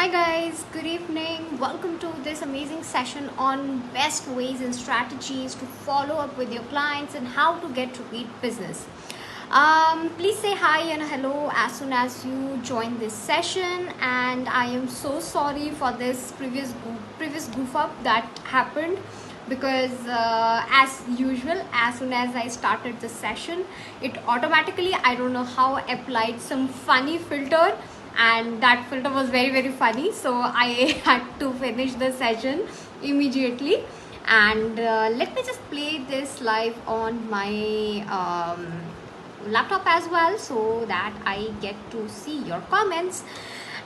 Hi guys, good evening. Welcome to this amazing session on best ways and strategies to follow up with your clients and how to get repeat business. Please say hi and hello as soon as you join this session. And I am so sorry for this previous goof up that happened because as usual, as soon as I started the session, it automatically, I don't know how, applied some funny filter, and that filter was very funny, so I had to finish the session immediately. And let me just play this live on my laptop as well, so that I get to see your comments.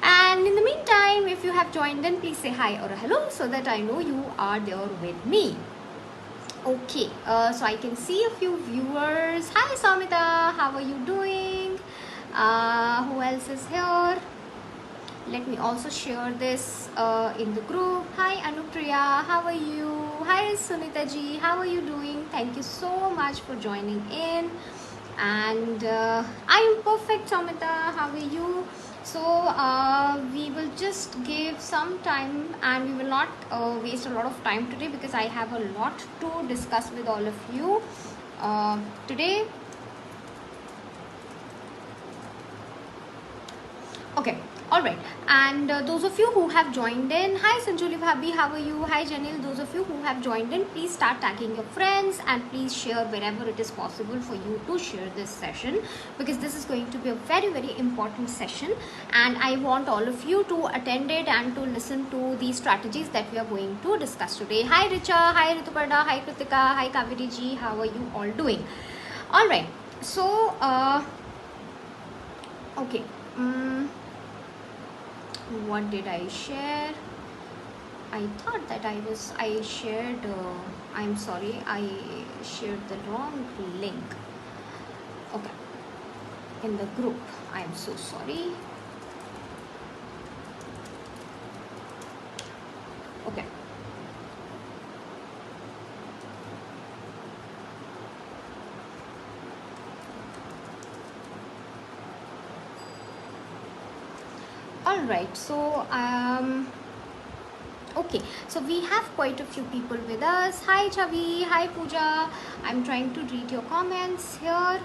And in the meantime, if you have joined in, please say hi or hello so that I know you are there with me. Okay, so I can see a few viewers. Hi Samita, how are you doing? Who else is here? Let me also share this in the group. Hi Anupriya, how are you? Hi Sunita ji, how are you doing? Thank you so much for joining in. And I am perfect, Samita. How are you? So we will just give some time, and we will not waste a lot of time today because I have a lot to discuss with all of you today. Okay, all right. And those of you who have joined in, hi Sanjuli Bhabhi, how are you? Hi Janil. Those of you who have joined in, please start tagging your friends and please share wherever it is possible for you to share this session, because this is going to be a very important session, and I want all of you to attend it and to listen to the strategies that we are going to discuss today. Hi Richa, hi Rituparda, hi Kritika, hi Kaveri ji, how are you all doing? All right. So okay. What did I share? I thought that I shared, I'm sorry, I shared the wrong link. Okay, in the group. I am so sorry. Okay. All right, so okay, so we have quite a few people with us. Hi Chavi, hi Pooja. I'm trying to read your comments here.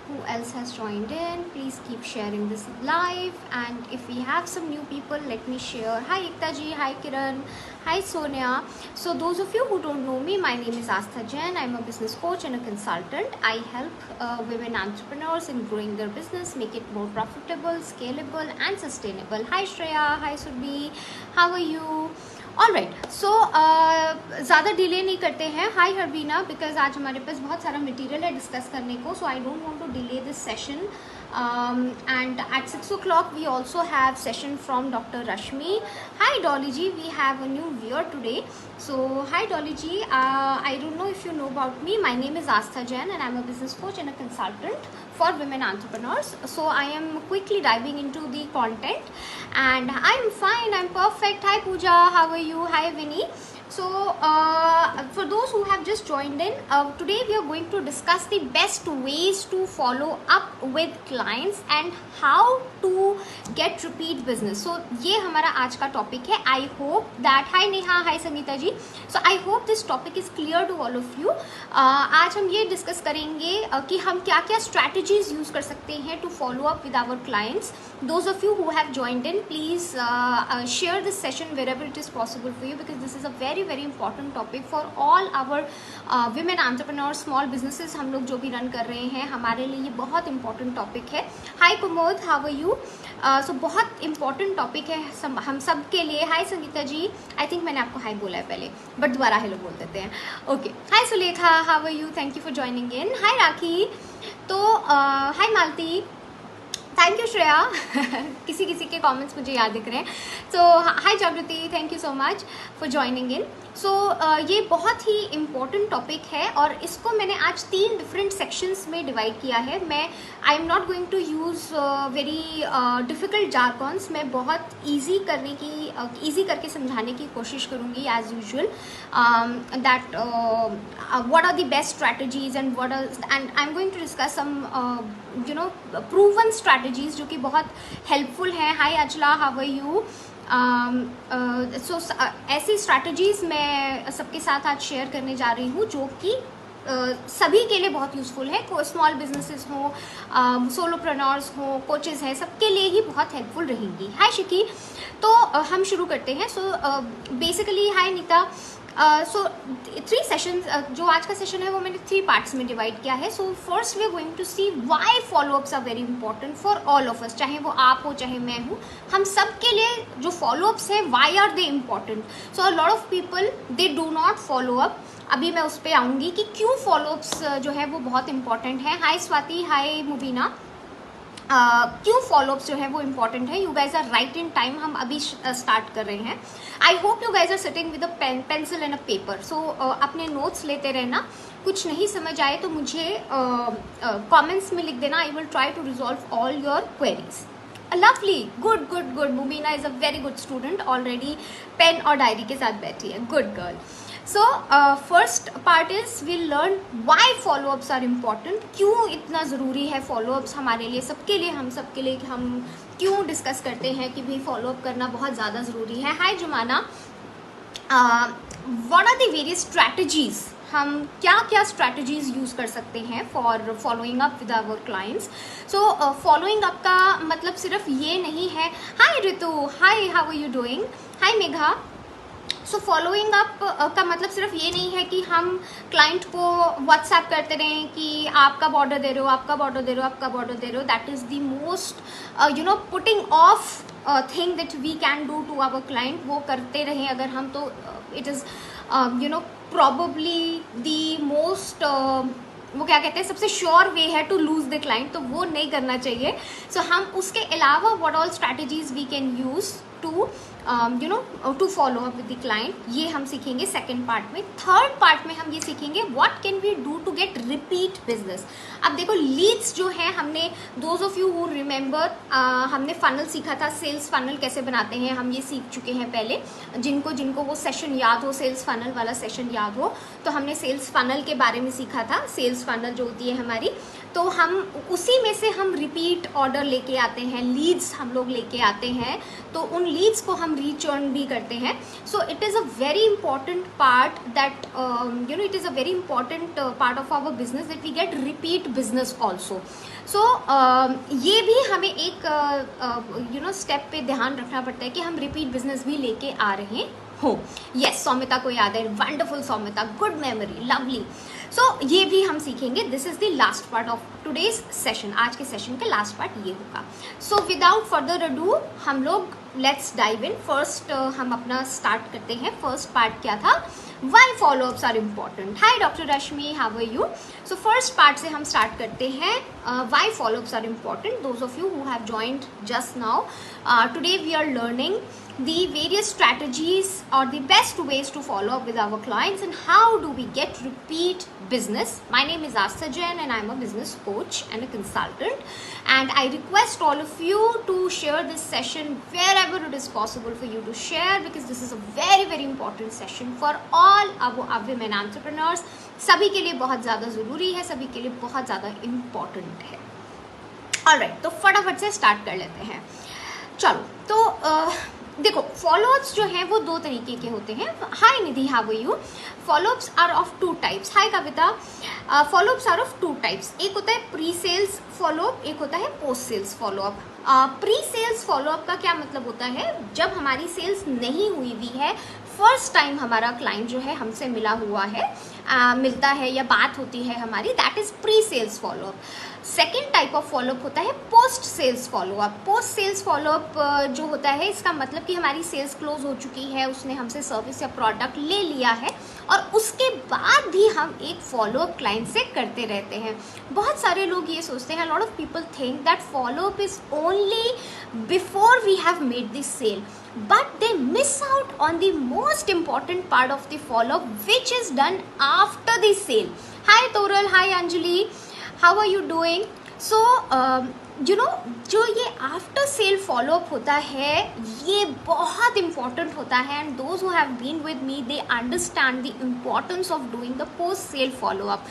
Who else has joined in? Please keep sharing this live, and if we have some new people, let me share. Hi Ekta ji, hi Kiran, hi Sonia. So those of you who don't know me, my name is Astha Jain. I'm a business coach and a consultant. I help women entrepreneurs in growing their business, make it more profitable, scalable and sustainable. Hi Shreya, hi Surbhi, how are you? All right, so ज़्यादा delay नहीं करते हैं. High हरबीना, because आज हमारे पास बहुत सारा material है discuss करने को, so I don't want to delay this session. And at 6 o'clock we also have session from Dr. Rashmi. Hi Dolly ji, we have a new viewer today. So hi Dolly ji, I don't know if you know about me. My name is Astha Jain and I'm a business coach and a consultant for women entrepreneurs. So I am quickly diving into the content, and I'm fine, I'm perfect. Hi Pooja, how are you? Hi Vinny. So for those who have just joined in, today we are going to discuss the best ways to follow up with clients and how to get repeat business. So ये हमारा आज का topic है. I hope that, hi Neha, hi Sangeeta ji. So I hope this topic is clear to all of you. आज हम ये discuss करेंगे कि हम क्या क्या strategies यूज़ कर सकते हैं to follow up with our clients. Those of you who have joined in, please share this session wherever it is possible for you, because this is a very important topic for all our women entrepreneurs, small businesses. हम लोग जो भी run कर रहे हैं, हमारे लिए ये बहुत important topic है. Hi Kumod, how are you? So बहुत important topic है हम सब के लिए. Hi Sangeeta ji, I think मैंने आपको hi बोला है पहले, but दोबारा hello बोल देते हैं. Okay. Hi Sulekha, how are you? Thank you for joining in. Hi Rakhi. तो hi Malti. Thank you Shreya. किसी के कमेंट्स मुझे याद दिख रहे हैं. So hi Jagriti, thank you so much for joining in. So ये बहुत ही इम्पोर्टेंट टॉपिक है और इसको मैंने आज 3 डिफरेंट सेक्शंस में डिवाइड किया है. मैं I am not going to use very difficult jargons. मैं बहुत ईजी करके समझाने की कोशिश करूँगी as usual. That what are the best strategies and I am going to discuss some proven strategies जो कि बहुत हेल्पफुल हैं. Hi Achala, how are you? ऐसी स्ट्रैटेजीज़ मैं सबके साथ आज शेयर करने जा रही हूँ जो कि सभी के लिए बहुत यूज़फुल है। कोई स्मॉल बिजनेसेस हो, सोलोप्रेन्योर्स हो, कोचेज़ हैं, सबके लिए ही बहुत हेल्पफुल रहेंगी। हाय शिकी, तो हम शुरू करते हैं। सो बेसिकली हाय नीता, सो 3 सेशंस, जो आज का सेशन है वो मैंने 3 पार्ट्स में डिवाइड किया है। So first we are going to see why followups are very important for all of us, चाहे वो आप हो चाहे मैं हूँ, हम सब के लिए जो फॉलोअप्स है why are they important. So a lot of people they do not follow up. अभी मैं उस पर आऊँगी कि क्यों फॉलोअप्स जो है वो बहुत इंपॉर्टेंट है। हाय स्वाति, हाय मुबीना, क्यों फॉलोअप्स जो है वो इम्पॉर्टेंट है। You guys are right in time, हम अभी स्टार्ट कर रहे हैं। I hope you guys are sitting with a pencil and a paper. So अपने नोट्स लेते रहना, कुछ नहीं समझ आए तो मुझे कमेंट्स में लिख देना। I will try to resolve all your queries. Lovely, good good good. Mubina is a very good student, already pen और डायरी के साथ बैठी है। Good girl. So first part is will learn why followups are important, क्यों इतना ज़रूरी है follow-ups हमारे लिए, सबके लिए, हम सबके लिए। हम क्यों डिस्कस करते हैं कि भाई फॉलोअप करना बहुत ज़्यादा ज़रूरी है। Hi Jumana, what are the various strategies, हम क्या क्या स्ट्रैटेजीज यूज़ कर सकते हैं for following up with our clients. So following up का मतलब सिर्फ ये नहीं है। Hi Ritu, hi, how are you doing. Hi Megha. So following up का मतलब सिर्फ ये नहीं है कि हम क्लाइंट को व्हाट्सएप करते रहें कि आप कब ऑर्डर दे रहे हो, आप कब ऑर्डर दे रहे हो, आप कब ऑर्डर दे रहे हो। That is the most putting off thing that we can do to our client. वो करते रहें अगर हम, तो it is probably the most, वो क्या कहते हैं, सबसे श्योर वे है टू लूज द क्लाइंट, तो वो नहीं करना चाहिए। सो हम उसके अलावा what all strategies we can use to to follow up with the client, ये हम सीखेंगे सेकेंड पार्ट में। थर्ड पार्ट में हम ये सीखेंगे what can we do to get repeat business. अब देखो लीड्स जो है, हमने those of you who remember, हमने फनल सीखा था, सेल्स फनल कैसे बनाते हैं हम ये सीख चुके हैं पहले। जिनको वो सेशन याद हो, सेल्स फनल वाला सेशन याद हो, तो हमने सेल्स फनल के बारे में सीखा था। सेल्स फनल जो होती है हमारी, तो हम उसी में से हम रिपीट ऑर्डर लेके आते हैं, लीड्स हम लोग लेके आते हैं, तो उन लीड्स को हम रीचर्न भी करते हैं। So it is a very important part that it is a very important part of our business that we get repeat business also. So ये भी हमें एक स्टेप पे ध्यान रखना पड़ता है कि हम रिपीट बिजनेस भी लेके आ रहे हो। यस, सौमिता को याद है, wonderful Soumita, good memory, lovely. सो ये भी हम सीखेंगे। This is the last part of today's session, आज के सेशन का लास्ट पार्ट ये होगा। सो विदाउट फर्दर अडू हम लोग लेट्स डाइव इन। फर्स्ट हम अपना स्टार्ट करते हैं। फर्स्ट पार्ट क्या था, why followups are important. Hi doctor Rashmi, how are you. So first part से हम स्टार्ट करते हैं, why followups are important. Those of you who have joined just now, today we are learning the various strategies or the best ways to follow up with our clients and how do we get repeat business. My name is Asta Jain and I'm a business coach and a consultant, and I request all of you to share this session wherever it is possible for you to share, because this is a very very important session for all our women entrepreneurs. सभी के लिए बहुत ज़्यादा ज़रूरी है, सभी के लिए बहुत ज़्यादा इम्पॉर्टेंट है। ऑलराइट, तो फटाफट से स्टार्ट कर लेते हैं। चलो, तो देखो फॉलोअप्स जो हैं वो 2 तरीके के होते हैं। Hi Nidhi, how are you. Followups are of 2 types. Hi Kavita, followups are of 2 types. एक होता है प्री सेल्स फॉलोअप, एक होता है post sales followup. Pre sales followup का क्या मतलब होता है, जब हमारी सेल्स नहीं हुई हुई है, फर्स्ट टाइम हमारा क्लाइंट जो है हमसे मिला हुआ है, मिलता है या बात होती है हमारी, that is pre sales followup. Second type of followup होता है post sales followup. Post sales followup जो होता है, इसका मतलब कि हमारी सेल्स क्लोज हो चुकी है, उसने हमसे सर्विस या प्रोडक्ट ले लिया है और उसके बाद भी हम एक फॉलोअप क्लाइंट से करते रहते हैं। बहुत सारे लोग ये सोचते हैं, lot of people think that followup is only before we have made this sale, but they miss out on the most important part of the follow-up, which is done after the sale. Hi Toral, hi Anjali, how are you doing? So जो ये after sale follow up होता है, ये बहुत important होता है, and those who have been with me they understand the importance of doing the post sale followup.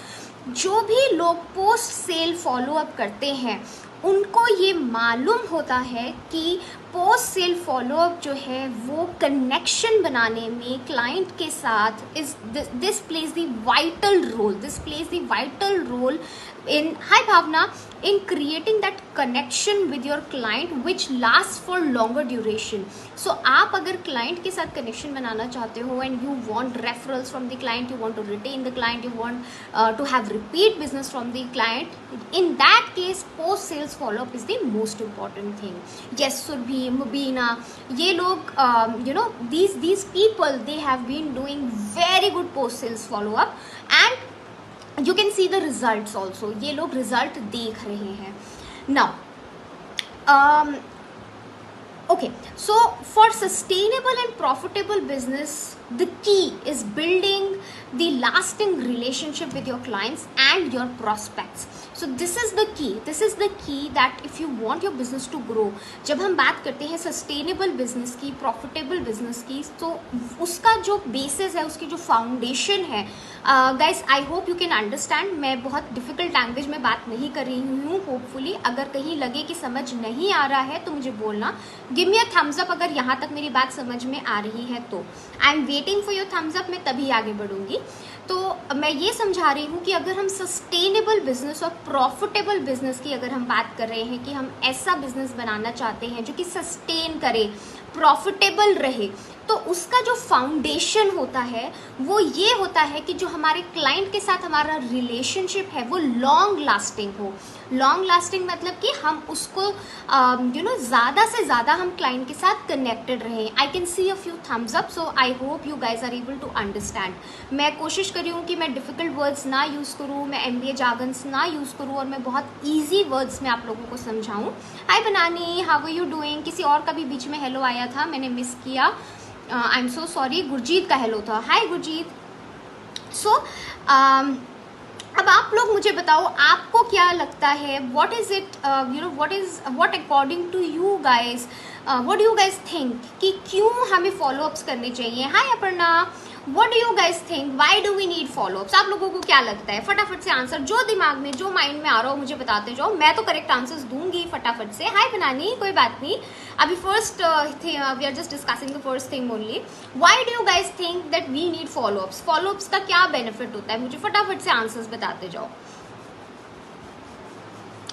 जो भी लोग पोस्ट सेल फॉलोअप करते हैं उनको ये मालूम होता है कि पोस्ट सेल फॉलोअप जो है वो कनेक्शन बनाने में क्लाइंट के साथ is this plays the vital role in, hi Bhavna, in creating that connection with your client which lasts for longer duration. So आप अगर client के साथ connection बनाना चाहते हो and you want referrals from the client, you want to retain the client, you want to have repeat business from the client, in that case post sales follow up is the most important thing. Yes, Surbhi, Mubina, ये लोग these people, they have been doing very good post sales follow up and you can see the results also. ये लोग result देख रहे हैं now. Okay, so for sustainable and profitable business, the key is building the lasting relationship with your clients and your prospects. So this is the key that if you want your business to grow, जब हम बात करते हैं sustainable business की, profitable business की, तो उसका जो basis है, उसकी जो foundation है, guys, I hope you can understand. मैं बहुत difficult language में बात नहीं कर रही हूँ. Hopefully अगर कहीं लगे कि समझ नहीं आ रहा है तो मुझे बोलना. Give me a thumbs up अगर यहाँ तक मेरी बात समझ में आ रही है तो. I am waiting for your thumbs up. मैं तभी आगे बढ़ूँगी. तो मैं ये समझा रही हूँ कि अगर हम सस्टेनेबल बिजनेस और प्रॉफिटेबल बिजनेस की अगर हम बात कर रहे हैं कि हम ऐसा बिजनेस बनाना चाहते हैं जो कि सस्टेन करे, प्रॉफिटेबल रहे, तो उसका जो फाउंडेशन होता है वो ये होता है कि जो हमारे क्लाइंट के साथ हमारा रिलेशनशिप है वो लॉन्ग लास्टिंग हो. लॉन्ग लास्टिंग मतलब कि हम उसको ज़्यादा से ज़्यादा हम क्लाइंट के साथ कनेक्टेड रहें. I can see a few thumbs up, so I hope you guys are able to understand. मैं कोशिश कर रही हूँ कि मैं डिफ़िकल्ट वर्ड्स ना यूज़ करूँ, मैं MBA जार्गन्स ना यूज़ करूँ और मैं बहुत ईजी वर्ड्स में आप लोगों को समझाऊँ. हाय बनानी, हाउ आर यू डूइंग? किसी और का भी बीच में हेलो आया था, मैंने मिस किया. I am so sorry. Gurjeet का हेलो था. हाय गुरजीत. सो अब आप लोग मुझे बताओ आपको क्या लगता है, what is it, what according to you guys, what do you guys think कि क्यों हमें फॉलोअप्स करने चाहिए? Hi Aparna, what do you guys think, why do we need followups? आप लोगों को क्या लगता है? फटाफट से आंसर, जो दिमाग में, जो माइंड में आ रहा हो मुझे बताते जाओ. मैं तो करेक्ट आंसर्स दूंगी फटाफट से. हाय बनानी, कोई बात नहीं. अभी first we are just discussing the first thing only. Why do you guys think that we need followups? Followups का क्या बेनिफिट होता है? मुझे फटाफट से आंसर्स बताते जाओ.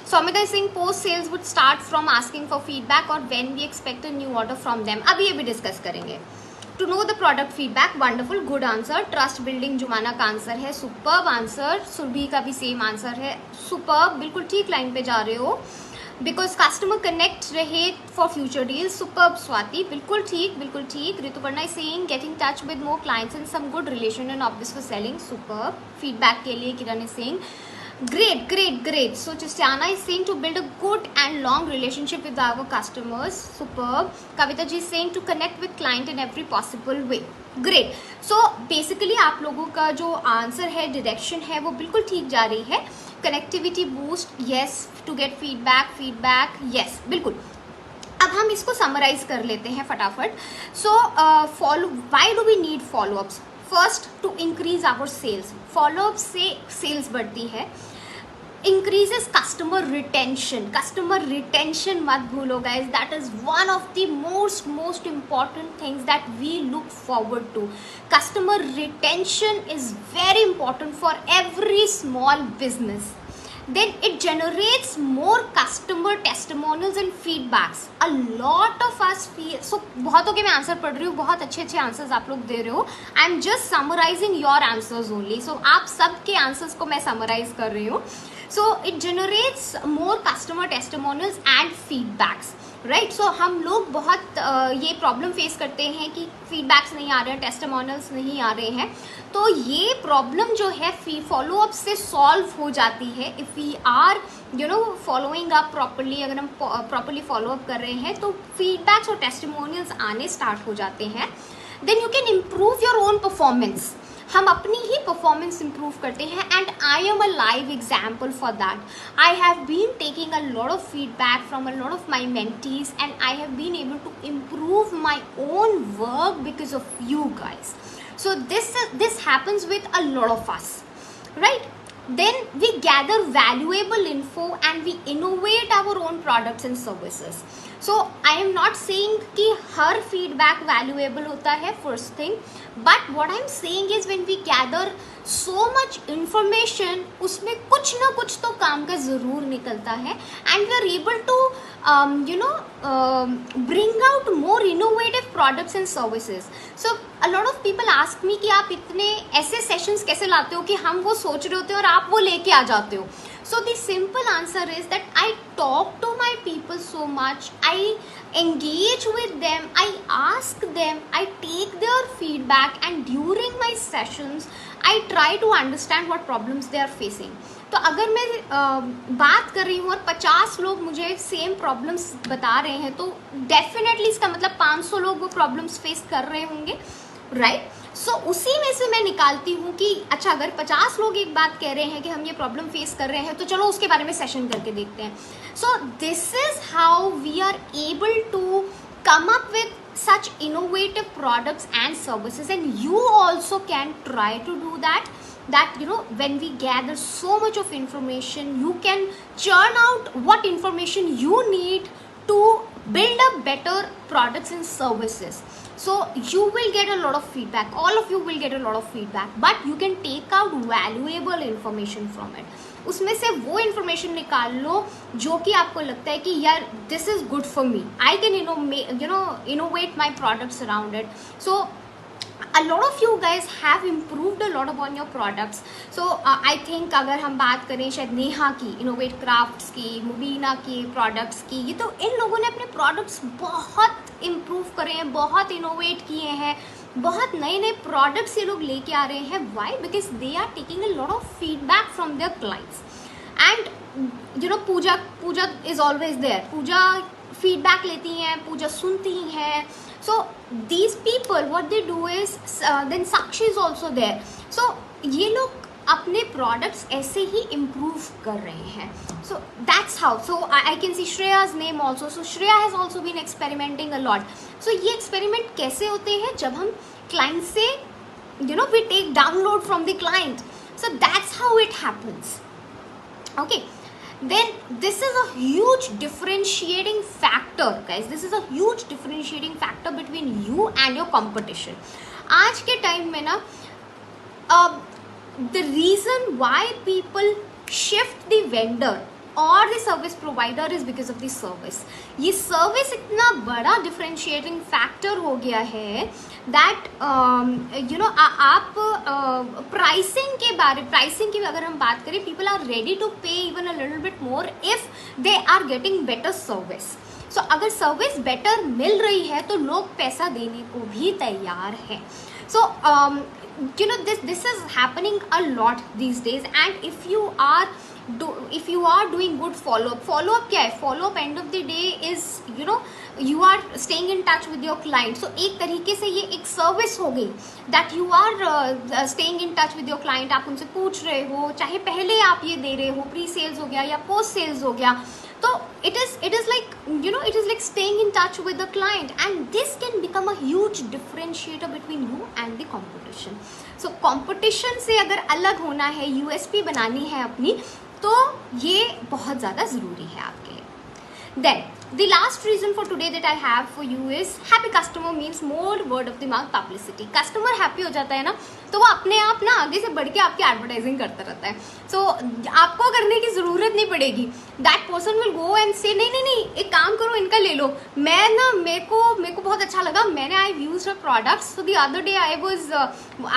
Somita is saying post sales would start from asking for feedback or when we expect a new order from them. अभी ये भी डिस्कस करेंगे. To know the product feedback, wonderful, good answer. Trust building Jumana का answer है, superb answer. Surabhi का भी same answer है, superb, बिल्कुल ठीक लाइन पे जा रहे हो. Because customer connect रहे for future deals, superb Swati, बिल्कुल ठीक, बिल्कुल ठीक. Rituparna is saying getting touch with more clients and some good relation and obvious for selling, superb. Feedback के लिए किरण is saying great, great, great. So Christiana is saying to build a good and long relationship with our customers, superb. Kavita ji is saying to connect with client in every possible way, great. So basically आप लोगों का जो answer है, direction है, वो बिल्कुल ठीक जा रही है. Connectivity boost, yes. To get feedback, yes, बिल्कुल. अब हम इसको समराइज कर लेते हैं फटाफट. So why do we need follow-ups? First, to increase our sales. Followup से सेल्स बढ़ती है. इंक्रीजेस कस्टमर रिटेंशन मत भूलो guys. That is one of the most important things that we look forward to. Customer retention is very important for every small business. Then it generates more customer testimonials and feedbacks. A lot of us feel, so बहुतों के मैं answer पढ़ रही हूँ, बहुत अच्छे answers आप लोग दे रहे हो. I am just summarising your answers only. So आप सबके आंसर्स को मैं समराइज कर रही हूँ. So it generates more customer testimonials and feedbacks, right. So हम लोग बहुत ये प्रॉब्लम फेस करते हैं कि फीडबैक्स नहीं आ रहे हैं, टेस्टिमोनियल्स नहीं आ रहे हैं. तो ये प्रॉब्लम जो है फॉलोअप से सॉल्व हो जाती है. If we are following up properly, अगर हम प्रॉपरली फॉलोअप कर रहे हैं तो फीडबैक्स और टेस्टिमोनियल्स आने स्टार्ट हो जाते हैं. Then you can improve your own performance. हम अपनी ही परफॉर्मेंस इंप्रूव करते हैं and I am a live example for that. I have been taking a lot of feedback from a lot of my mentees and I have been able to improve my own work because of you guys. So this happens with a lot of us, right? then we gather valuable info and we innovate our own products and services. So I am not saying कि हर feedback valuable होता है, first thing, but what I am saying is when we gather so much information, उसमें कुछ ना कुछ तो काम का ज़रूर निकलता है, and we are able to bring out more innovative products and services. So a lot of people ask me कि आप इतने ऐसे sessions कैसे लाते हो कि हम वो सोच रहे होते हो और आप वो लेके आ जाते हो. So the simple answer is that I talk to my people so much, I engage with them, I ask them, I take their feedback, and during my sessions I try to understand what problems they are facing. तो अगर मैं बात कर रही हूँ और 50 लोग मुझे सेम प्रॉब्लम्स बता रहे हैं तो डेफिनेटली इसका मतलब 500 लोग वो प्रॉब्लम्स फेस कर रहे होंगे, राइट? सो उसी में से मैं निकालती हूँ कि अच्छा अगर 50 लोग एक बात कह रहे हैं कि हम ये प्रॉब्लम फेस कर रहे हैं तो चलो उसके बारे में सेशन करके देखते हैं. So this is how we are able to come up with such innovative products and services, and you also can try to do that. When we gather so much of information, you can churn out what information you need to build up better products and services. So you will get a lot of feedback, all of you will get a lot of feedback, but you can take out valuable information from it. उसमें से वो information निकाल लो जो कि आपको लगता है कि यार this is good for me, I can innovate my products around it. So a lot of you guys have improved a lot upon your products. So I think अगर हम बात करें शायद नेहा की, इनोवेट क्राफ्ट्स की, मुबीना की प्रोडक्ट्स की, ये तो इन लोगों ने अपने प्रोडक्ट्स बहुत इम्प्रूव करे हैं, बहुत इनोवेट किए हैं, बहुत नए नए प्रोडक्ट्स ये लोग लेके आ रहे हैं. Why? Because they are taking a lot of feedback from their clients. And Pooja is always there. Pooja feedback लेती हैं, पूजा सुनती हैं. So these people, what they do is, then Sakshi is also there. So ये लोग अपने products ऐसे ही improve कर रहे हैं. So that's how. So I can see Shreya's name also. So Shreya has also been experimenting a lot. So ये experiment कैसे होते हैं? जब हम client से, we take download from the client. So that's how it happens. Okay. Then this is a huge differentiating factor, guys. This is a huge differentiating factor between you and your competition. आज के time में ना the reason why people shift the vendor or the service provider is because of the service. ये service इतना बड़ा differentiating factor हो गया है that आप pricing की अगर हम बात करें, people are ready to pay even a little bit more if they are getting better service. So अगर service better मिल रही है तो लोग पैसा देने को भी तैयार हैं. So this is happening a lot these days, and if you are doing good follow up क्या है? Follow up end of the day is you are staying in touch with your client. So एक तरीके से ये एक service हो गई that you are staying in touch with your client. आप उनसे पूछ रहे हो, चाहे पहले आप ये दे रहे हो, प्री सेल्स हो गया या पोस्ट सेल्स हो गया, तो it is like staying in touch with the client, and this can become a huge differentiator between you and the competition. So competition से अगर अलग होना है, USP बनानी है अपनी, तो ये बहुत ज़्यादा ज़रूरी है आपके लिए. Then the last reason for today that I have for you is happy customer means more word of the mouth publicity. Customer happy हो जाता है ना, तो वो अपने आप ना आगे से बढ़ के आपकी एडवर्टाइजिंग करता रहता है. So आपको करने की ज़रूरत नहीं पड़ेगी. That person will go and say नहीं, एक काम करो, इनका ले लो. मेरे को बहुत अच्छा लगा, मैंने I used her products. So the other day I was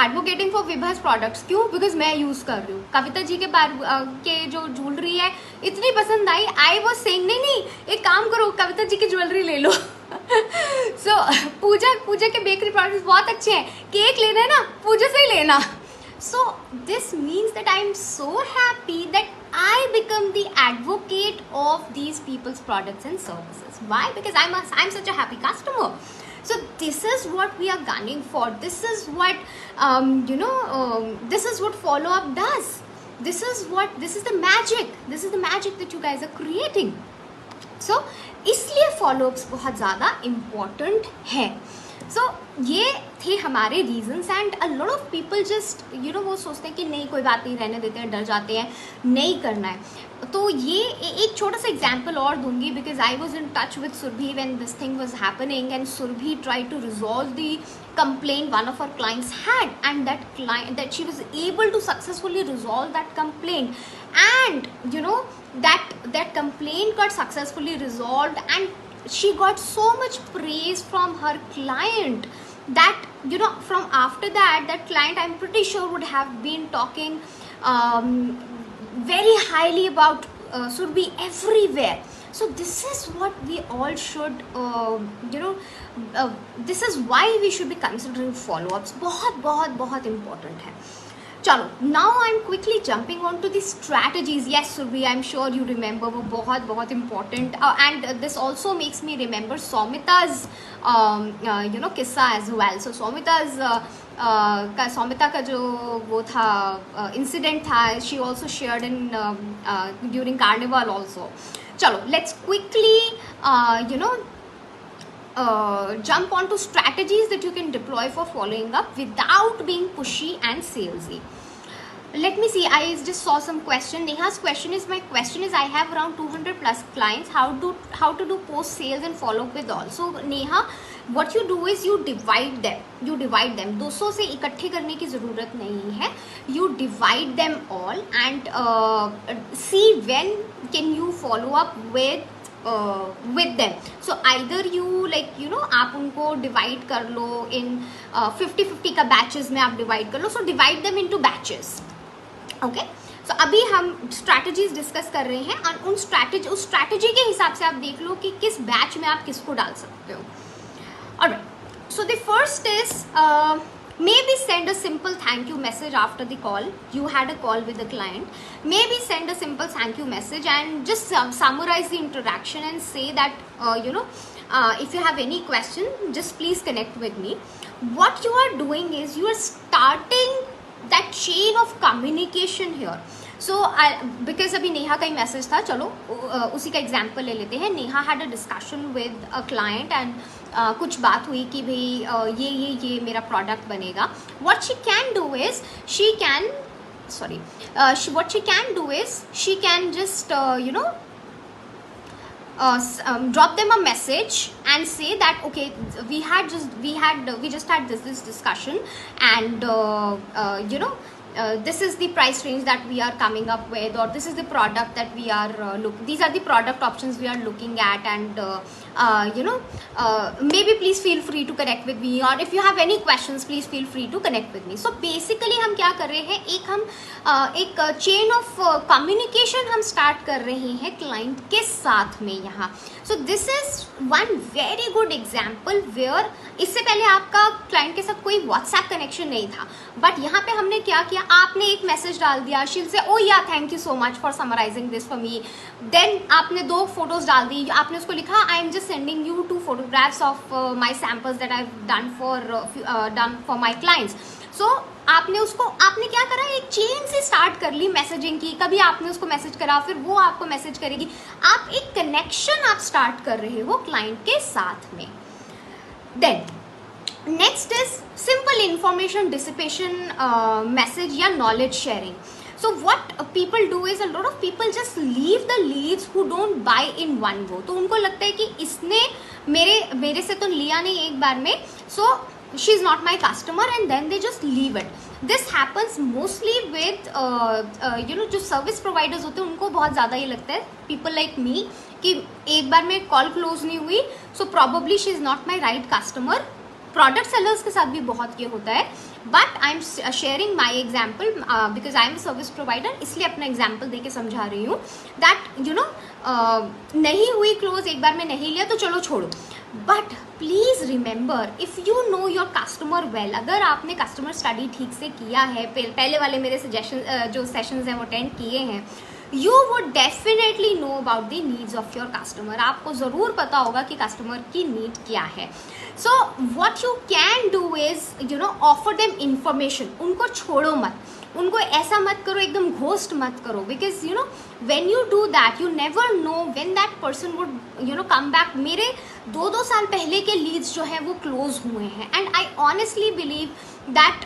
advocating for Vibha's products. क्यों? Because मैं यूज़ कर रही हूँ. कविता जी के जो ज्वेलरी है इतनी पसंद आई. I was saying नहीं, एक काम करो, कविता जी की ज्वेलरी ले लो. So पूजा के बेकरी प्रोडक्ट्स बहुत अच्छे हैं. केक लेना है ना, पूजा से ही लेना. So this means that I am so happy that I become the advocate of these people's products and services. Why? Because I'm such a happy customer. So this is what we are gunning for. This is what this is what follow up does. This is the magic. This is the magic that you guys are creating. So इसलिए follow-ups बहुत ज़्यादा important है. सो ये थे हमारे reasons. And a lot of people just वो सोचते हैं कि नहीं कोई बात नहीं, रहने देते हैं, डर जाते हैं, नहीं करना है. तो ये एक छोटा सा एग्जाम्पल और दूंगी, because I was in touch with Surabhi when this thing was happening, and Surabhi try to resolve the complaint one of our clients had, and that she was able to successfully resolve that complaint. And that complaint got successfully resolved, and she got so much praise from her client that from after that client, I'm pretty sure, would have been talking very highly about Surbhi everywhere. So this is what we all should this is why we should be considering follow-ups. बहुत बहुत बहुत important है. चलो, now I'm quickly jumping on to the strategies. Yes Surbhi, I'm sure you remember, वो बहुत बहुत important. And this also makes me remember Soumita's किस्सा as well. So Soumita का जो वो था इंसिडेंट था, she also shared in during carnival also. चलो, let's quickly jump on to strategies that you can deploy for following up without being pushy and salesy. Let me see, I just saw some question. Neha's question is, my question is, I have around 200 plus clients, how to do post sales and follow up with all. So Neha, what you do is you divide them. 200 से इकट्ठे करने की ज़रूरत नहीं है. You divide them all and see when can you follow up with them. So either you आप उनको divide कर लो in 50-50 का batches में आप divide कर लो. So divide them into batches. Okay, so अभी हम स्ट्रैटेजीज डिस्कस कर रहे हैं, और उस स्ट्रैटेजी के हिसाब से आप देख लो कि किस बैच में आप किसको डाल सकते हो. Alright, so the first is maybe send a simple thank you message after the call. You had a call with the client. Maybe send a simple thank you message and just summarize the interaction and say that if you have any question, just please connect with me. What you are doing is you are starting that chain of communication here. So because अभी नेहा का ही message था, चलो उसी का example ले लेते हैं. Neha had a discussion with a client and कुछ बात हुई कि भाई ये मेरा प्रोडक्ट बनेगा. what she can do is she can just drop them a message and say that okay, we just had this discussion, and this is the price range that we are coming up with, or this is the product that we are these are the product options we are looking at, and maybe please feel free to connect with me, or if you have any questions please feel free to connect with me. So basically हम क्या कर रहे हैं, एक chain of communication हम start कर रहे हैं क्लाइंट के साथ में यहाँ. So this is one very good example where इससे पहले आपका क्लाइंट के साथ कोई व्हाट्सएप कनेक्शन नहीं था, बट यहाँ पे हमने क्या किया, आपने एक मैसेज डाल दिया, she will say oh yeah thank you so much for summarizing this for me. Then आपने 2 फोटोज डाल दी, आपने उसको लिखा I am just sending you 2 photographs of my samples that I've done for my clients. So आपने क्या करा, एक चेन से स्टार्ट कर ली मैसेजिंग की. कभी आपने उसको मैसेज करा, फिर वो आपको मैसेज करेगी, आप एक कनेक्शन आप स्टार्ट कर रहे हो क्लाइंट के साथ में. Then next is simple information dissipation message या knowledge sharing. So what people do is, a lot of people just leave the leads who don't buy in one go. तो उनको लगता है कि इसने मेरे से तो लिया नहीं एक बार में, so she is not my customer, and then they just leave it. This happens mostly with जो सर्विस प्रोवाइडर्स होते हैं उनको बहुत ज़्यादा ये लगता है, people like me, कि एक बार में कॉल क्लोज नहीं हुई, so probably she is not my right customer. Product sellers के साथ भी बहुत ये होता है, but I am sharing my example because I am a service provider, इसलिए अपना एग्जाम्पल दे के समझा रही हूँ दैट नहीं हुई क्लोज, एक बार में नहीं लिया तो चलो छोड़ो. But please remember, if you know your customer well, अगर आपने कस्टमर स्टडी ठीक से किया है, पहले वाले मेरे सजेशन जो सेशंस हैं वो अटेंड किए हैं, you would definitely know about the needs of your customer. आपको ज़रूर पता होगा कि कस्टमर की नीड क्या है. So what you can do is offer them information. उनको छोड़ो मत, उनको ऐसा मत करो, एकदम घोस्ट मत करो, because you know when you do that you never know when that person would you know come back. मेरे 2-2 साल पहले के लीड्स जो है वो क्लोज हुए हैं, and I honestly believe that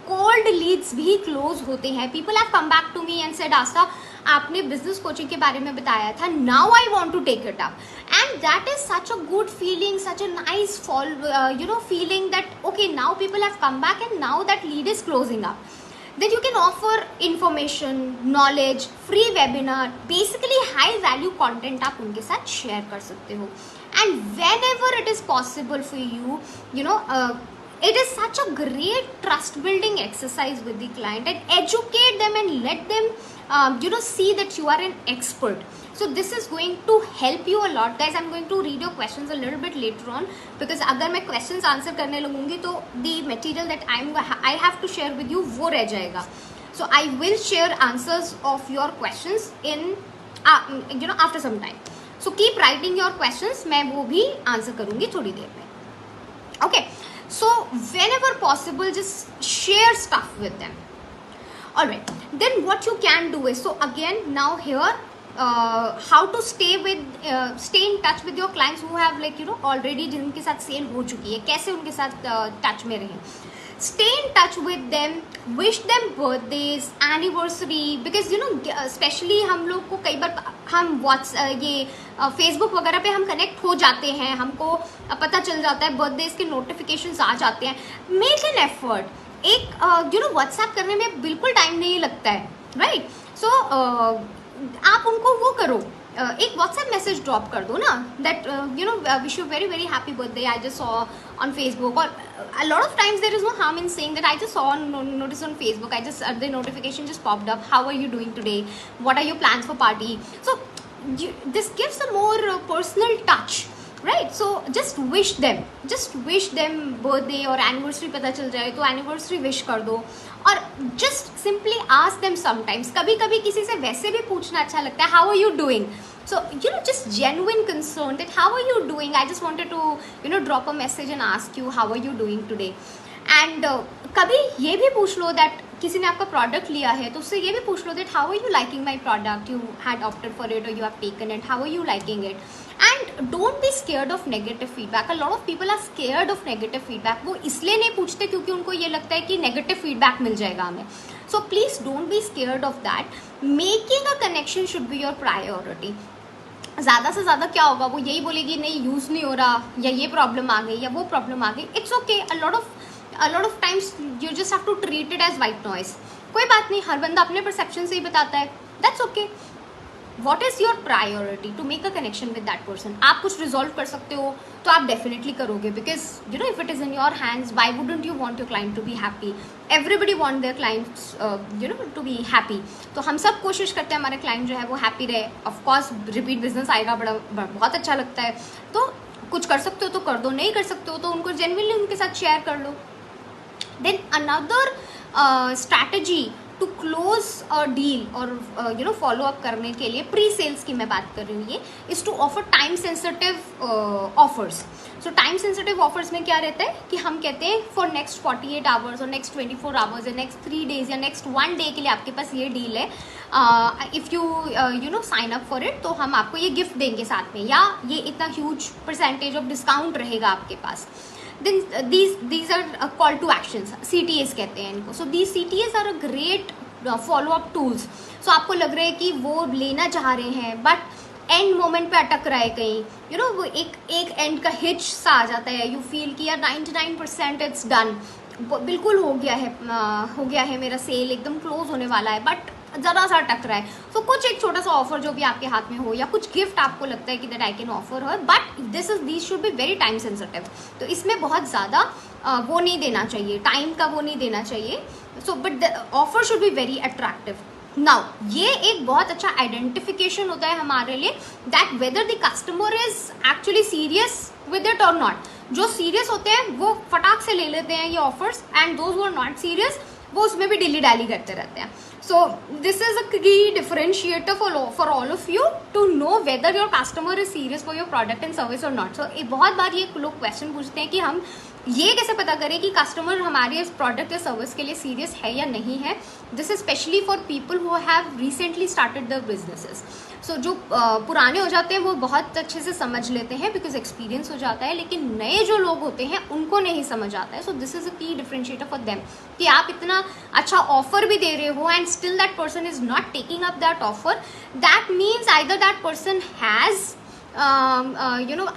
cold leads भी क्लोज होते हैं. People have come back to me and said Astha आपने बिजनेस कोचिंग के बारे में बताया था, now I want to take it up, and that is such a good feeling, such a nice you know feeling that okay now people have come back and now that lead is closing up. Then you can offer information, knowledge, free webinar, basically high value content आप उनके साथ share कर सकते हो. And whenever it is possible for you, you know, it is such a great trust building exercise with the client, and educate them and let them you know see that you are an expert. So this is going to help you a lot, guys. I'm going to read your questions a little bit later on, because अगर मैं questions answer करने लगूंगी तो the material that I have to share with you वो रह जाएगा. So I will share answers of your questions in you know after some time. So keep writing your questions, मैं वो भी answer करूंगी थोड़ी देर में. Okay. So whenever possible, just share stuff with them. Alright, then what you can do is, so again now here how to stay in touch with your clients who have like you know already जिनके साथ cell हो चुकी है, कैसे उनके साथ touch में रहें. Stay in touch with them, wish them birthdays, anniversary, because you know especially हम लोग को कई बार हम ये फेसबुक वगैरह पे हम कनेक्ट हो जाते हैं, हमको पता चल जाता है, बर्थडेज के नोटिफिकेशंस आ जाते हैं. Make an effort. एक यू नो व्हाट्सएप करने में बिल्कुल टाइम नहीं लगता है, राइट. सो आप उनको वो करो, एक व्हाट्सएप मैसेज ड्रॉप कर दो ना, that you know wish you very very happy birthday, I just saw on Facebook. और a lot of times there is no harm in saying that I just saw notice on Facebook, I just the notification just popped up, how are you doing today, what are your plans for party. So this gives a more personal touch, right. So just wish them birthday or anniversary पता चल जाए तो anniversary wish कर दो, और just simply ask them sometimes. कभी कभी किसी से वैसे भी पूछना अच्छा लगता है, how are you doing. So you know just genuine concern that how are you doing, I just wanted to you know drop a message and ask you how are you doing today. And कभी ये भी पूछ लो that किसी ने आपका product लिया है तो उससे ये भी पूछ लो that how are you liking my product, you had opted for it or you have taken it, how are you liking it. And don't be scared of negative feedback. A lot of people are scared of negative feedback. वो इसलिए नहीं पूछते क्योंकि उनको ये लगता है कि negative feedback मिल जाएगा हमें. So please don't be scared of that. Making a connection should be your priority. ज़्यादा से ज़्यादा क्या होगा, वो यही बोलेगी नहीं यूज़ नहीं हो रहा, या ये प्रॉब्लम आ गई या वो प्रॉब्लम आ गई. It's okay. a lot of times you just have to treat it as white noise. कोई बात नहीं, हर बंदा अपने परसेप्शन से ही बताता है, that's okay. What is your priority to make a connection with that person? आप कुछ resolve कर सकते हो तो आप definitely करोगे, because you know if it is in your hands, why wouldn't you want your client to be happy? Everybody want their clients you know to be happy. तो हम सब कोशिश करते हैं हमारे client जो है वो happy रहे. Of course repeat business आएगा, बहुत अच्छा लगता है. तो कुछ कर सकते हो तो कर दो, नहीं कर सकते हो तो उनको genuinely उनके साथ share कर लो. Then another strategy to close a deal और you know follow up करने के लिए, प्री सेल्स की मैं बात कर रही हूँ, ये is to offer time sensitive offers. So time sensitive offers में क्या रहता है कि हम कहते हैं for next 48 hours और next 24 hours या next 3 days या next 1 day के लिए आपके पास ये डील है, if you you know sign up for it तो हम आपको ये गिफ्ट देंगे साथ में, या ये इतना huge percentage of discount रहेगा आपके पास. Then these are call to actions, CTAs कहते हैं इनको. So these CTAs are a great follow up tools. So आपको लग रहा है कि वो लेना चाह रहे हैं बट एंड मोमेंट पे अटक रहा है कहीं, यू नो वो एक एंड का हिच सा आ जाता है, यू फील कि यार 99% इट्स डन, बिल्कुल हो गया है मेरा सेल एकदम क्लोज होने वाला है, बट ज़रा सा अटक रहा है. तो कुछ एक छोटा सा ऑफर जो भी आपके हाथ में हो, या कुछ गिफ्ट आपको लगता है कि that I can offer her, but this should be very time sensitive. तो इसमें बहुत ज़्यादा वो नहीं देना चाहिए, टाइम का वो नहीं देना चाहिए. So but the offer should be very attractive. Now ये एक बहुत अच्छा आइडेंटिफिकेशन होता है हमारे लिए that whether the customer is actually serious with it और नॉट. जो सीरियस होते हैं वो फटाक से ले लेते हैं ये offers, and those who are not serious वो उसमें भी डिली डाली करते रहते हैं. So this is a key differentiator for all of you to know whether your customer is serious for your product and service or not. So बहुत बार ये लोग क्वेश्चन पूछते हैं कि हम ये कैसे पता करें कि कस्टमर हमारे इस प्रोडक्ट या सर्विस के लिए सीरियस है या नहीं है. This is specially for people who have recently started the businesses. So जो पुराने हो जाते हैं वो बहुत अच्छे से समझ लेते हैं बिकॉज एक्सपीरियंस हो जाता है, लेकिन नए जो लोग होते हैं उनको नहीं समझ आता है. सो दिस इज अ की डिफरेंशिएटर फॉर देम कि आप इतना अच्छा ऑफर भी दे रहे हो and still that person is not taking up that offer. That means either that person has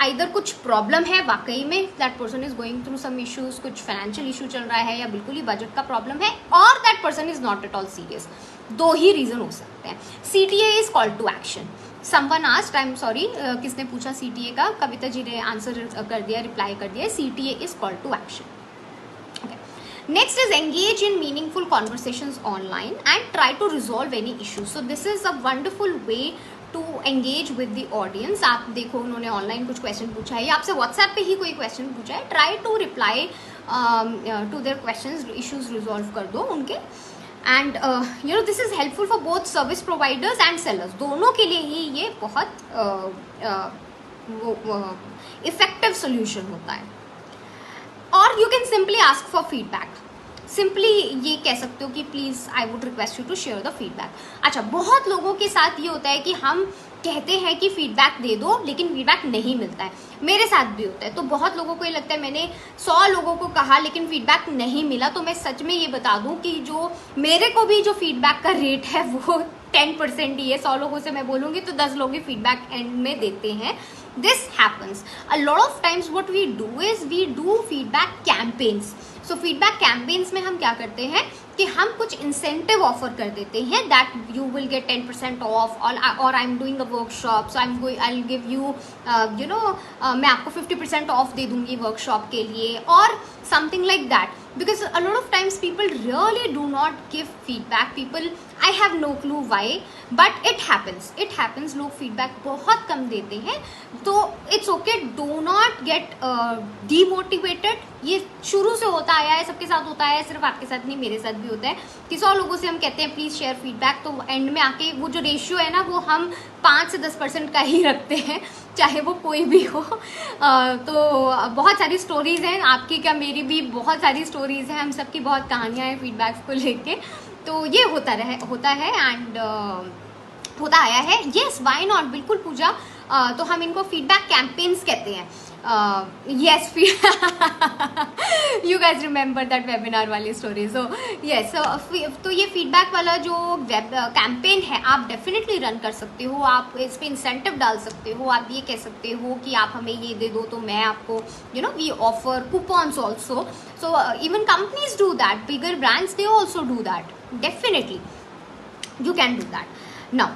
either कुछ प्रॉब्लम है वाकई में, that person is going through some issues, कुछ फाइनेंशियल इशू चल रहा है या बिल्कुल ही बजट का प्रॉब्लम है, और that person is not at all serious. दो ही रीजन हो सकते हैं. CTA is call to action. Someone asked, I am sorry, किसने पूछा CTA का? कविता जी ने आंसर कर दिया, रिप्लाई कर दिया. CTA is call to action. Next is engage in meaningful conversations online and try to resolve any issues. So this is a wonderful way to engage with the audience. आप देखो उन्होंने online कुछ question पूछा है या आपसे WhatsApp पे ही कोई क्वेश्चन पूछा है, try to reply to their questions, issues resolve कर दो उनके. And this is helpful for both service providers and sellers. दोनों के लिए ही ये बहुत इफेक्टिव सोल्यूशन होता है. और you can simply ask for feedback. Simply ये कह सकते हो कि please I would request you to share the feedback. अच्छा, बहुत लोगों के साथ ये होता है कि हम कहते हैं कि फीडबैक दे दो लेकिन फीडबैक नहीं मिलता है. मेरे साथ भी होता है. तो बहुत लोगों को ये लगता है मैंने 100 लोगों को कहा लेकिन फीडबैक नहीं मिला. तो मैं सच में ये बता दूं कि जो मेरे को भी जो फीडबैक का रेट है वो 10% ही है. 100 लोगों से मैं बोलूँगी तो 10 लोग ही फीडबैक एंड में देते हैं. This happens a lot of times. What we do is we do feedback campaigns. So feedback campaigns में हम क्या करते हैं कि हम कुछ इंसेंटिव ऑफर कर देते हैं, that you will get 10% off, और I am doing a workshop so I will give you मैं आपको 50% ऑफ दे दूंगी वर्कशॉप के लिए, और something like that. Because a lot of times people really do not give feedback. People, I have no clue why, but it happens. लोग feedback बहुत कम देते हैं. तो it's okay, do not get demotivated. ये शुरू से होता आया है, सबके साथ होता है, सिर्फ आपके साथ नहीं, मेरे साथ भी होता है कि 100 लोगों से हम कहते हैं प्लीज़ शेयर फीडबैक, तो एंड में आके वो जो रेशियो है ना वो हम 5 से 10% का ही रखते हैं, चाहे वो कोई भी हो. तो बहुत सारी स्टोरीज हैं, आपकी क्या मेरी भी बहुत सारी स्टोरीज हैं, हम सबकी बहुत कहानियाँ हैं फीडबैक्स को लेके. तो ये होता है एंड होता आया है. येस, वाई नॉट, बिल्कुल पूजा. तो हम इनको फीडबैक कैंपेन्स कहते हैं. yes, you guys remember that webinar वाली स्टोरी. सो yes, तो ये फीडबैक वाला जो वेब कैंपेन है आप डेफिनेटली रन कर सकते हो. आप इस पे इंसेंटिव डाल सकते हो. आप ये कह सकते हो कि आप हमें ये दे दो तो मैं आपको we offer coupons also. So even companies do that, bigger brands they also do that. Definitely you can do that. Now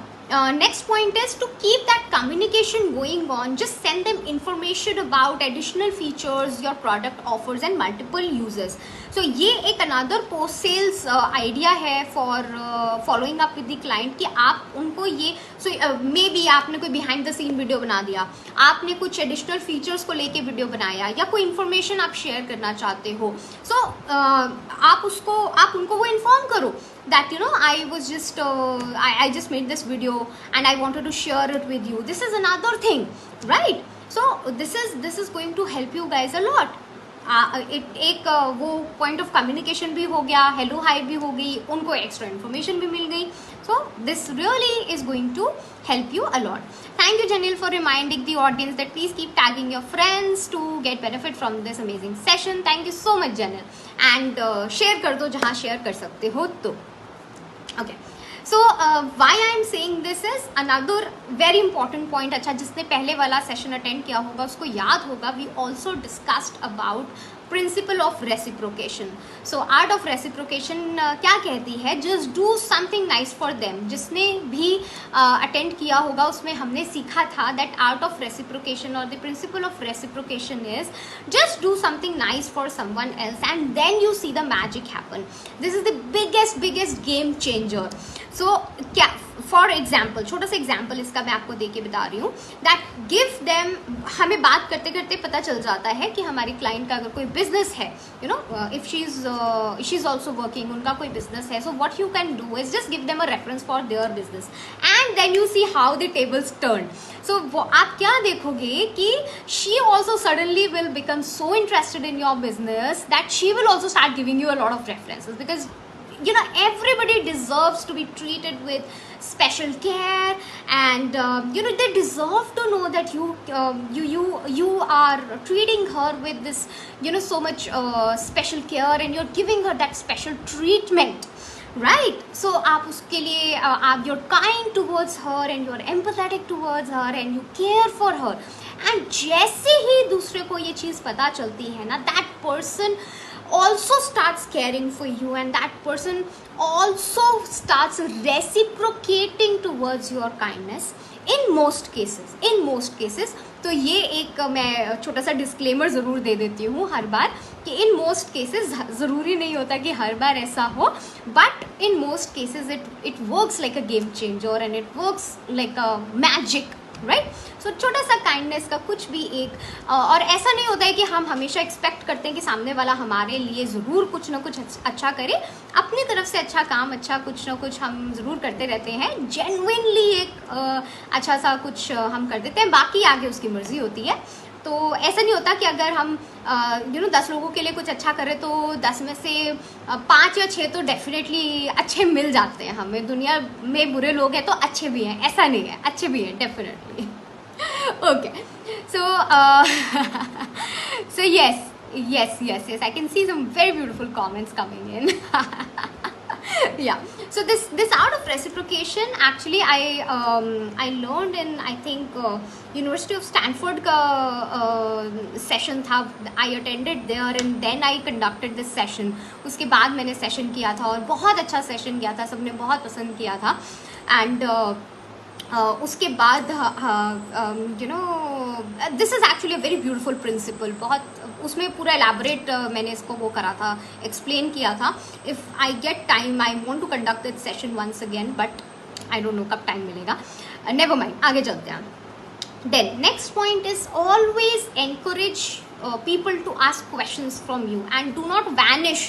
next point is to keep that communication going on. Just send them information about additional features your product offers and multiple users. So ये एक another post sales idea है for following up with the client कि आप उनको ये maybe आपने कोई behind the scene video बना दिया, आपने कुछ additional features को लेके वीडियो बनाया, या कोई information आप शेयर करना चाहते हो. So आप उनको वो इन्फॉर्म करो that I was just I just made this video and I wanted to share it with you. This is another thing, right? So this is going to help you guys a lot. एक वो point of communication भी हो गया, hello hi भी हो गई, उनको extra information भी मिल गई. So this really is going to help you a lot. Thank you Janeel for reminding the audience that please keep tagging your friends to get benefit from this amazing session. Thank you so much Janeel. And share कर दो जहाँ share कर सकते हो तो. Okay, so why I am saying this is another very important point. अच्छा, जिसने पहले वाला सेशन अटेंड किया होगा उसको याद होगा, we also discussed about principle of reciprocation. So art of reciprocation क्या कहती है? Just do something nice for them. जिसने भी अटेंड किया होगा उसमें हमने सीखा था दैट आर्ट ऑफ रेसिप्रोकेशन और the principle of reciprocation is just do something nice for someone else and then you see the magic happen. This is the biggest game changer. So क्या for example, छोटा सा example इसका मैं आपको दे के बता रही हूँ, दैट गिव देम, हमें बात करते करते पता चल जाता है कि हमारी क्लाइंट का अगर कोई बिजनेस है, you know, if she is also working, उनका कोई बिजनेस है, so what you can do is just give them a reference for their business and then you see how the tables turn. So आप क्या देखोगे कि she also suddenly will become so interested in your business that she will also start giving you a lot of references, because you know everybody deserves to be treated with special care, and you know they deserve to know that you are treating her with this, you know, so much special care, and you're giving her that special treatment, right? So आप उसके लिए आप you're kind towards her and you're empathetic towards her and you care for her, and जैसे ही दूसरे को ये चीज़ पता चलती है ना, that person also starts caring for you and that person also starts reciprocating towards your kindness in most cases. तो ये एक मैं छोटा सा डिस्क्लेमर ज़रूर दे देती हूँ हर बार कि इन मोस्ट केसेस, ज़रूरी नहीं होता कि हर बार ऐसा हो, but in most cases it works like a game changer and it works like a magic, right? So छोटा सा काइंडनेस का कुछ भी एक, और ऐसा नहीं होता है कि हम हमेशा एक्सपेक्ट करते हैं कि सामने वाला हमारे लिए ज़रूर कुछ ना कुछ अच्छा करे. अपनी तरफ से अच्छा काम, अच्छा कुछ ना कुछ हम ज़रूर करते रहते हैं, जेन्युइनली एक अच्छा सा कुछ हम कर देते हैं, बाकी आगे उसकी मर्जी होती है. तो ऐसा नहीं होता कि अगर हम 10 लोगों के लिए कुछ अच्छा करें तो 10 में से 5 या 6 तो डेफिनेटली अच्छे मिल जाते हैं हमें. दुनिया में बुरे लोग हैं तो अच्छे भी हैं, ऐसा नहीं है, अच्छे भी हैं definitely. Okay, so yes, I can see some very beautiful comments coming in. Yeah, so this art of reciprocation actually I learned in, I think, University of Stanford का session था. I attended there and then I conducted this session. उसके बाद मैंने session किया था और बहुत अच्छा session किया था, सबने बहुत पसंद किया था. And उसके बाद you know this is actually a very beautiful principle. बहुत उसमें पूरा एलैबोरेट मैंने इसको वो करा था, एक्सप्लेन किया था. If I get time I want to conduct this session once again, but I don't know कब टाइम मिलेगा. नेवर माइंड, आगे चलते हैं. Then next point is always encourage people to ask questions from you and do not vanish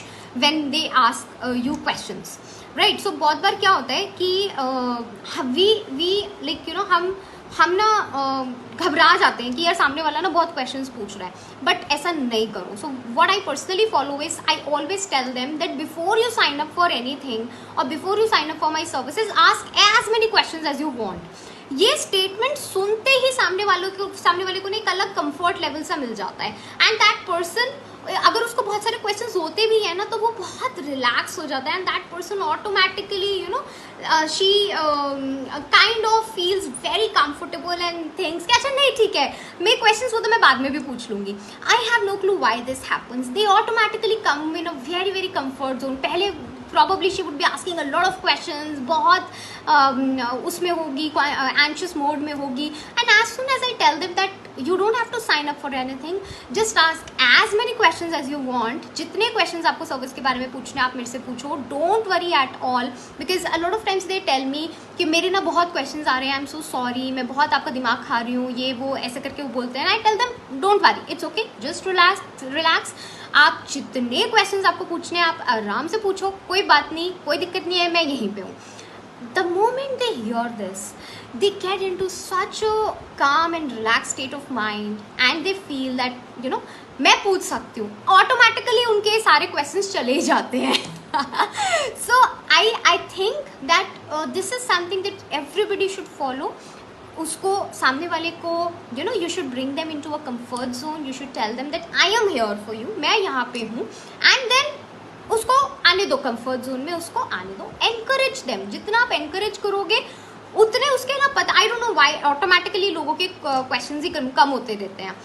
when they ask you questions, right? So बहुत बार क्या होता है कि we like, you know, हम ना घबरा जाते हैं कि यार सामने वाला ना बहुत क्वेश्चंस पूछ रहा है, बट ऐसा नहीं करो. So what I personally follow is I always tell them that before you sign up for anything और before you sign up for my services, ask as many questions as you want. ये statement सुनते ही सामने वाले को एक अलग comfort level सा मिल जाता है, एंड दैट पर्सन, अगर उसको बहुत सारे क्वेश्चंस होते भी हैं ना तो वो बहुत रिलैक्स हो जाता है, and that person automatically, you know, she kind of feels very comfortable and things कि अच्छा नहीं ठीक है, मेरे क्वेश्चंस हो तो मैं बाद में भी पूछ लूंगी. I have no clue why this happens. They automatically come in a very very comfort zone. पहले probably she would be asking a lot of questions, बहुत उसमें होगी, anxious mode में होगी, and as soon as I tell them that you don't have to sign up for anything, just ask as many questions as you want. जितने questions आपको service के बारे में पूछने आप मेरे से पूछो, don't worry at all, because a lot of times they tell me कि मेरे ना बहुत questions आ रहे हैं, I'm so sorry, मैं बहुत आपका दिमाग खा रही हूँ, ये वो ऐसे करके वो बोलते हैं. I tell them don't worry, it's okay, just relax. आप जितने क्वेश्चंस आपको पूछने हैं आप आराम से पूछो, कोई बात नहीं, कोई दिक्कत नहीं है, मैं यहीं पे हूँ. The moment they hear this, they get into such a calm and relaxed state of mind, and they feel that, you know, मैं पूछ सकती हूँ. ऑटोमेटिकली उनके सारे क्वेश्चंस चले जाते हैं. So I think that this is something that everybody should follow. उसको सामने वाले को, you know, you should bring them into a comfort zone. You should tell them that I am here for you, मैं यहाँ पे हूँ, and then उसको आने दो कंफर्ट जोन में, उसको आने दो. Encourage them. जितना आप एनकरेज करोगे उतने उसके ना पता, I don't know why, automatically लोगों के क्वेश्चंस ही कम होते रहते हैं.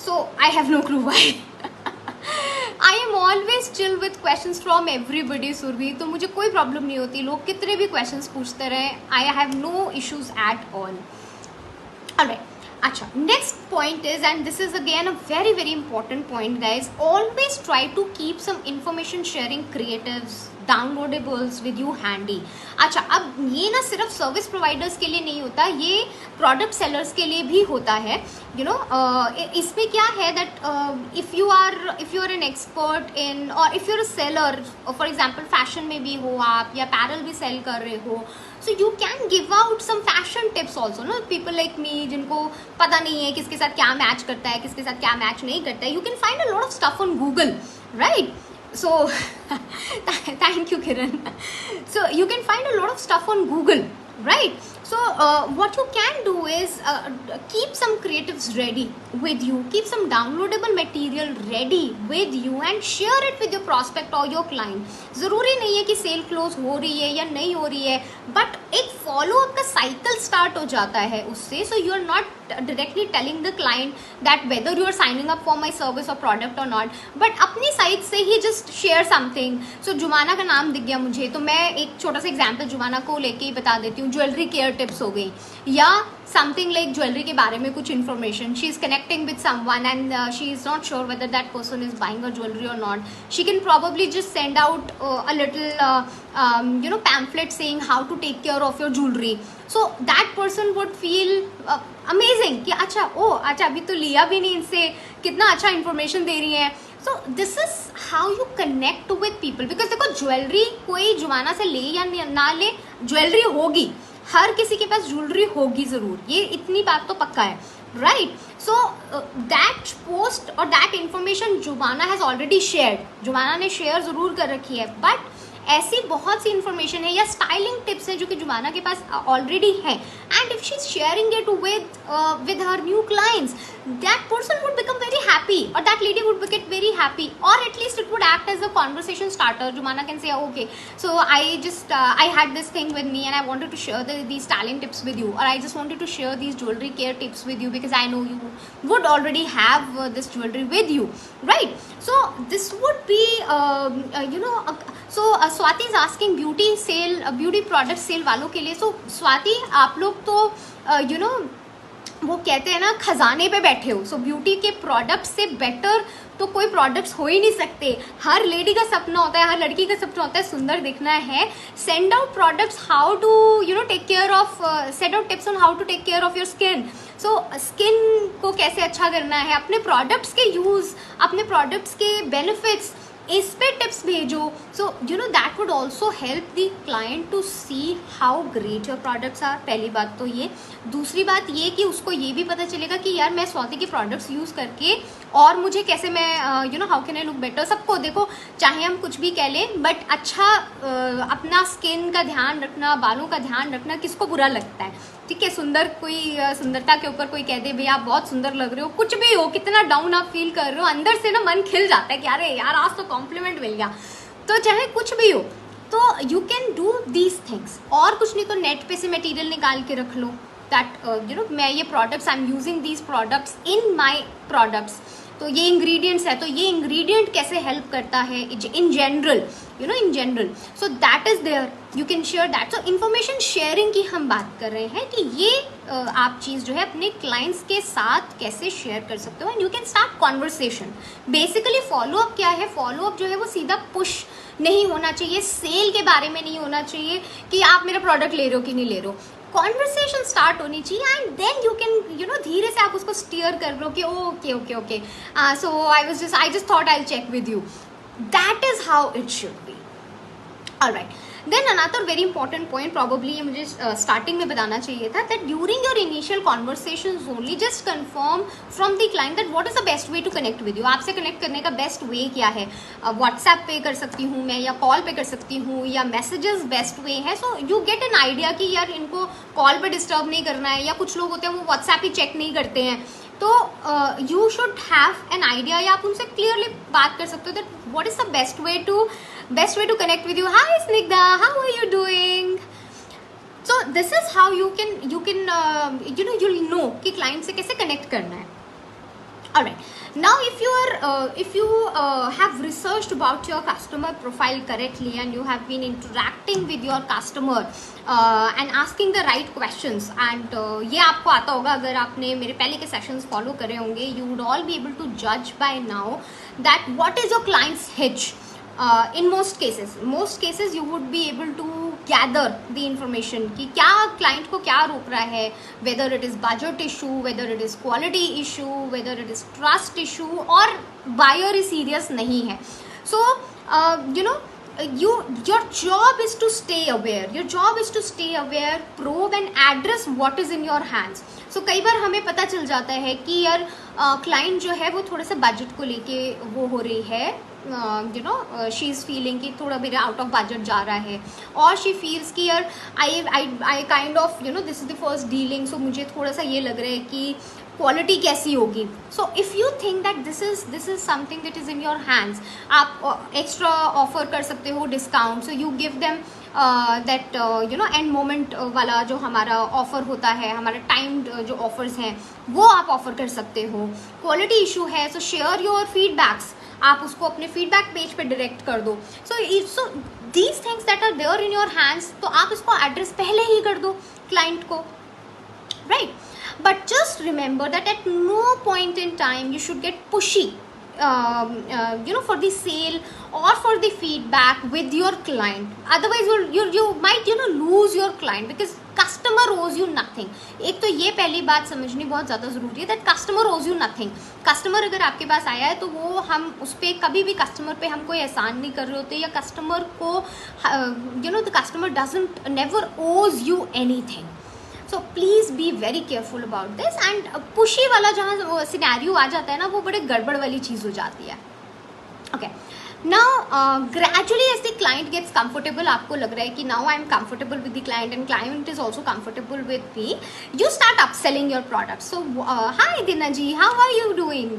So I have no clue why. I am always chill with questions from everybody. Surbhi, तो मुझे कोई प्रॉब्लम नहीं होती, लोग कितने भी क्वेश्चंस पूछते रहे, I have no issues at all. Alright, अच्छा, next point is, and this is again a very very important point guys, always try to keep some information sharing creatives downloadables with you handy. अच्छा, अब ये ना सिर्फ service providers के लिए नहीं होता, ये प्रोडक्ट सेलर्स के लिए भी होता है. यू नो इसमें क्या है that if you are an expert in, और if you are a seller, for example fashion में भी हो आप, या पैरल भी सेल कर रहे हो, so you can give out some fashion tips also. No people like me जिनको पता नहीं है किसके साथ क्या मैच करता है, किसके साथ क्या मैच नहीं करता है, you can find a lot of stuff on Google, right? So thank you Kiran. So you can find a lot of stuff on Google, right? So what you can do is keep some creatives ready with you, keep some downloadable material ready with you and share it with your prospect or your client. ज़रूरी नहीं है कि cell close हो रही है या नहीं हो रही है, बट एक फॉलो अप का साइकिल स्टार्ट हो जाता है उससे. So you are not directly telling the client that whether you are signing up for my service or product or not, but अपनी साइड से ही just share something. So Jumana का नाम दिख गया मुझे, तो मैं एक छोटा सा एग्जाम्पल जुमाना को लेके ही बता देती हूँ. ज्वेलरी केयर टिप्स हो गई, या समथिंग लाइक ज्वेलरी के बारे में कुछ information. She is connecting with someone and she is not sure whether that person is buying a jewellery और not. She can probably just send out a little pamphlet saying how to take care of your jewelry. So that person would feel amazing कि अच्छा अभी तो लिया भी नहीं इनसे, कितना अच्छा इन्फॉर्मेशन दे रही है. सो this is how you connect with people. Because देखो, ज्वेलरी कोई जुमाना से ले या ना ले, ज्वेलरी होगी, हर किसी के पास ज्वेलरी होगी ज़रूर, ये इतनी बात तो पक्का है, राइट? सो दैट पोस्ट और that information Jumana has already shared, Jumana ने शेयर ज़रूर कर रखी है, बट ऐसी बहुत सी इन्फॉर्मेशन है या स्टाइलिंग टिप्स है जो कि जुमाना के पास ऑलरेडी है, and if she is sharing it with her new clients, that person would become very happy, or that lady would get very happy, or at least it would act as a conversation starter. Jumana can say, okay, so I had this thing with me and I wanted to share these styling tips with you, or I just wanted to share these jewelry care tips with you because I know you would already have this jewelry with you, right? So this would be Swati is asking beauty product sale वालों के लिए. So Swati, आप लोग तो वो कहते हैं ना, खजाने पे बैठे हो. सो ब्यूटी के प्रोडक्ट से बेटर तो कोई प्रोडक्ट्स हो ही नहीं सकते. हर लेडी का सपना होता है, हर लड़की का सपना होता है सुंदर दिखना है. Send out products how to take care of, send out tips on how to take care of your skin. So skin को कैसे अच्छा करना है, अपने प्रोडक्ट्स के यूज़, अपने प्रोडक्ट्स के बेनिफिट्स, इस पे टिप्स भेजो. So that would also help the client to see how great your products are. पहली बात तो ये. दूसरी बात ये कि उसको ये भी पता चलेगा कि यार मैं स्वाति के प्रोडक्ट्स यूज़ करके और मुझे कैसे मैं how can I look better. सबको देखो, चाहे हम कुछ भी कह लें, बट अच्छा अपना स्किन का ध्यान रखना, बालों का ध्यान रखना किसको बुरा लगता है? ठीक है, सुंदरता के ऊपर कोई कह दे भैया आप बहुत सुंदर लग रहे हो, कुछ भी हो, कितना डाउन आप फील कर रहे हो, अंदर से ना मन खिल जाता है कि अरे यार आज तो कॉम्प्लीमेंट मिल गया. तो चाहे कुछ भी हो, तो you can do these things. और कुछ नहीं तो नेट पे से मटेरियल निकाल के रख लो दैट मैं ये products, I am using these products in my products. तो ये इंग्रेडिएंट्स है, तो ये इंग्रेडिएंट कैसे हेल्प करता है in general, in general. So that is there, you can share that. So information sharing की हम बात कर रहे हैं कि ये आप चीज़ जो है अपने क्लाइंट्स के साथ कैसे शेयर कर सकते हो, and you can start conversation. Basically follow up क्या है? फॉलो अप जो है वो सीधा पुश नहीं होना चाहिए, सेल के बारे में नहीं होना चाहिए कि आप मेरा प्रोडक्ट ले रहे हो कि नहीं ले रहे हो. कॉन्वर्सेशन स्टार्ट होनी चाहिए, एंड देन यू कैन धीरे से आप उसको स्टीयर कर रहे हो कि okay so I just thought I check with you. That is how it should be. Alright, then another very important point, probably ये मुझे स्टार्टिंग में बताना चाहिए था, that during your initial conversations only just confirm from the client that what is the best way to connect with you. आपसे connect करने का best way क्या है? व्हाट्सएप पे कर सकती हूँ मैं, या कॉल पे कर सकती हूँ, या मैसेजेस बेस्ट वे है. So you get an idea कि यार इनको कॉल पे डिस्टर्ब नहीं करना है, या कुछ लोग होते हैं वो व्हाट्सएप ही चेक नहीं करते हैं. तो you should have an idea, या आप उनसे क्लियरली बात कर सकते हो that what is the best way to connect with you. Hi Snigdha, how are you doing? So this is how you can you'll know कि client से कैसे connect करना है. Alright, Now if you have researched about your customer profile correctly and you have been interacting with your customer and asking the right questions, and ये आपको आता होगा अगर आपने मेरे पहले के सेशंस फॉलो करे होंगे, you would all be able to judge by now that what is your client's hitch. In most cases you would be able to gather the information कि क्या client को क्या रोक रहा है, whether it is budget issue, whether it is quality issue, whether it is trust issue, और buyer is serious नहीं है. So your job is to stay aware, probe and address what is in your hands. So कई बार हमें पता चल जाता है कि यार क्लाइंट जो है वो थोड़ा सा बजट को लेके वो हो रही है, शी इज़ फीलिंग कि थोड़ा मेरा आउट ऑफ बजट जा रहा है, और शी फील्स कि यार I kind of this is the first dealing, so मुझे थोड़ा सा ये लग रहा है कि क्वालिटी कैसी होगी. सो if you think that this is something that is in your hands, आप एक्स्ट्रा ऑफर कर सकते हो discount. So you give them that end moment वाला जो हमारा ऑफर होता है, हमारा टाइम्ड जो ऑफर्स हैं वो आप ऑफर कर सकते हो. क्वालिटी इशू है, सो शेयर योर फीडबैक्स, आप उसको अपने फीडबैक पेज पे डायरेक्ट कर दो. So these things that are there in your hands, तो आप इसको एड्रेस पहले ही कर दो क्लाइंट को, right. But just remember that at no point in time you should get pushy for the sale or for the feedback with your client. Otherwise you might lose your client because customer owes you nothing. एक तो ये पहली बात समझनी बहुत ज़्यादा ज़रूरी है, that customer owes you nothing. Customer अगर आपके पास आया है तो वो हम उस पर कभी भी कस्टमर पे हम कोई एहसान नहीं कर रहे होते, या कस्टमर को the customer doesn't never owes you anything. So please be very careful about this. And pushy वाला जहाँ सिनेरियो आ जाता है ना, वो बड़े गड़बड़ वाली चीज़ हो जाती है. Okay. Now gradually as the client gets comfortable, आपको लग रहा है कि now I am comfortable with the client and client is also comfortable with me, you start upselling your products. So hi Dina ji, how are you doing?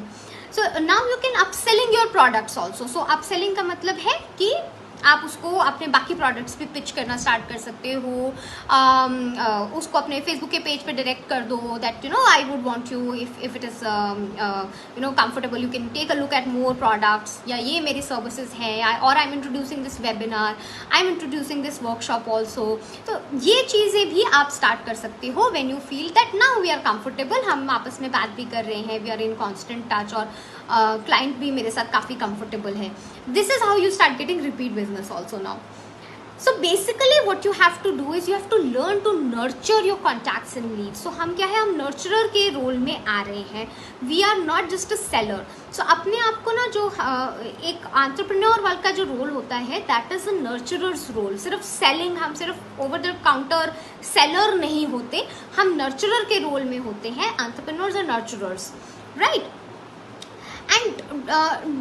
So now you can upselling your products also. So upselling का मतलब है कि आप उसको अपने बाकी products पे pitch करना स्टार्ट कर सकते हो. उसको अपने फेसबुक के पेज पे डायरेक्ट कर दो that I would want you if it is comfortable you can take a look at more products, या ये मेरी सर्विसेज हैं, और I am introducing this webinar, I am introducing this workshop also. तो ये चीज़ें भी आप स्टार्ट कर सकते हो when you feel that now we are comfortable, हम आपस में बात भी कर रहे हैं, we are in constant touch, और क्लाइंट भी मेरे साथ काफ़ी कंफर्टेबल है. This is how you start getting repeat business also now. So basically what you have to do is you have to learn to nurture your contacts and leads. So हम क्या है, हम nurturer के role में आ रहे हैं. We are not just a seller. So अपने आप को ना जो एक entrepreneur वाला का जो रोल होता है that is a nurturer's role. सिर्फ selling, हम सिर्फ over the counter seller नहीं होते, हम nurturer के रोल में होते हैं. Entrepreneurs are nurturers, right? And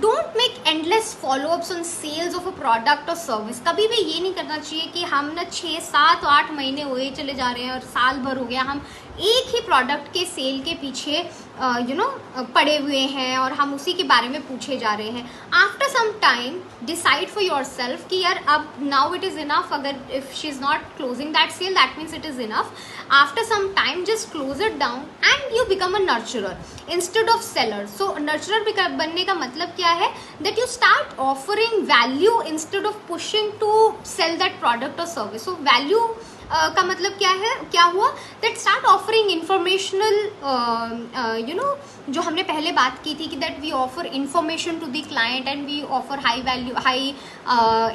don't make endless follow-ups on sales of a product or service. कभी भी ये नहीं करना चाहिए कि हम ना 6, 7, 8 महीने हुए चले जा रहे हैं और साल भर हो गया, हम एक ही प्रोडक्ट के सेल के पीछे पड़े हुए हैं और हम उसी के बारे में पूछे जा रहे हैं. After some time decide for yourself कि यार अब नाउ इट इज़ इनफ. अगर if she is not closing that sale that means it is enough. After some time just close it down and you become a nurturer instead of seller. So nurturer बनने का मतलब क्या है, that you start offering value instead of pushing to sell that product और service. So value का मतलब क्या है, क्या हुआ, दैट स्टार्ट ऑफरिंग इंफॉर्मेशनल, जो हमने पहले बात की थी कि that we offer information to the client and we offer high value, high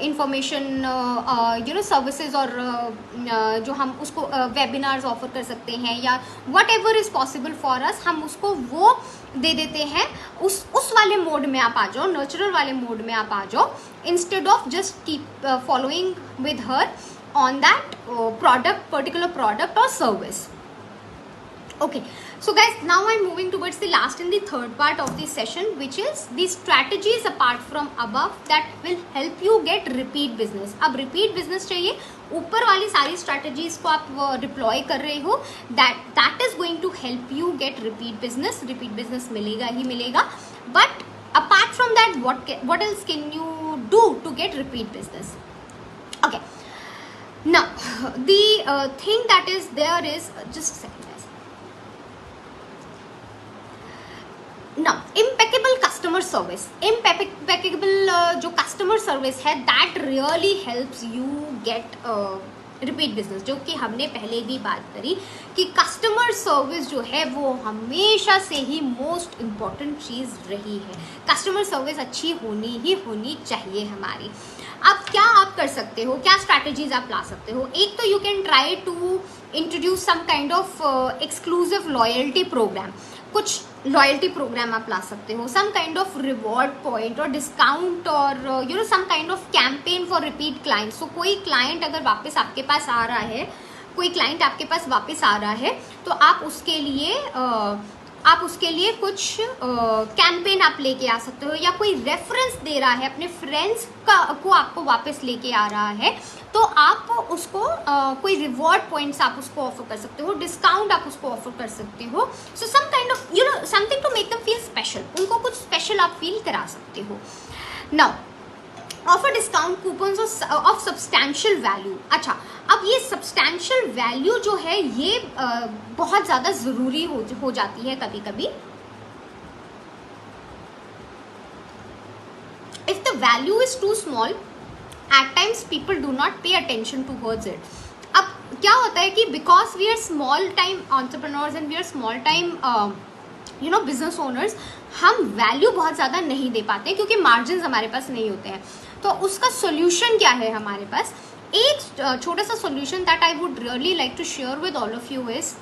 information services, और जो हम उसको वेबिनार्स ऑफर कर सकते हैं या what ever is possible for us, हम उसको वो दे देते हैं. उस वाले मोड में आप आ जाओ, नर्चरर वाले मोड में आप आ जाओ, instead of just keep following with her on that particular product or service. Okay, so guys, now I'm moving towards the last and the third part of this session, which is the strategies apart from above that will help you get repeat business. अब repeat business चाहिए, ऊपर वाली सारी strategies को आप deploy कर रहे हो, that is going to help you get repeat business मिलेगा ही मिलेगा. But apart from that, what else can you do to get repeat business? Okay. Now, the thing that is there is, just a second guys. ना impeccable customer service, impeccable जो customer service है that really helps you get repeat business, जो कि हमने पहले भी बात करी कि कस्टमर सर्विस जो है वो हमेशा से ही मोस्ट इम्पॉर्टेंट चीज़ रही है। कस्टमर सर्विस अच्छी होनी चाहिए हमारी। अब क्या आप कर सकते हो, क्या स्ट्रैटेजीज आप ला सकते हो? एक तो you can try to introduce some kind of exclusive loyalty programme, कुछ लॉयल्टी प्रोग्राम आप ला सकते हो, some kind of reward point और डिस्काउंट और you know some kind of campaign for repeat client. So कोई क्लाइंट अगर वापस आपके पास आ रहा है, कोई क्लाइंट आपके पास वापस आ रहा है तो आप उसके लिए कुछ कैंपेन आप लेके आ सकते हो, या कोई रेफरेंस दे रहा है अपने फ्रेंड्स को आपको वापस लेके आ रहा है तो आप उसको कोई रिवॉर्ड पॉइंट्स आप उसको ऑफर कर सकते हो, डिस्काउंट आप उसको ऑफर कर सकते हो। So some kind of you know something to make them feel special, उनको कुछ स्पेशल आप फील करा सकते हो। Now offer discount coupons of substantial value. अच्छा, अब ये सब्सटैंशियल वैल्यू जो है ये बहुत ज़्यादा ज़रूरी हो जाती है कभी कभी। If the value is too small at times people do not pay attention towards it. अब क्या होता है कि because we are small time entrepreneurs and we are small time you know business owners, हम वैल्यू बहुत ज़्यादा नहीं दे पाते क्योंकि मार्जिन हमारे पास नहीं होते हैं। तो उसका सोल्यूशन क्या है हमारे पास? एक छोटा सा solution that I would really like to share with all of you is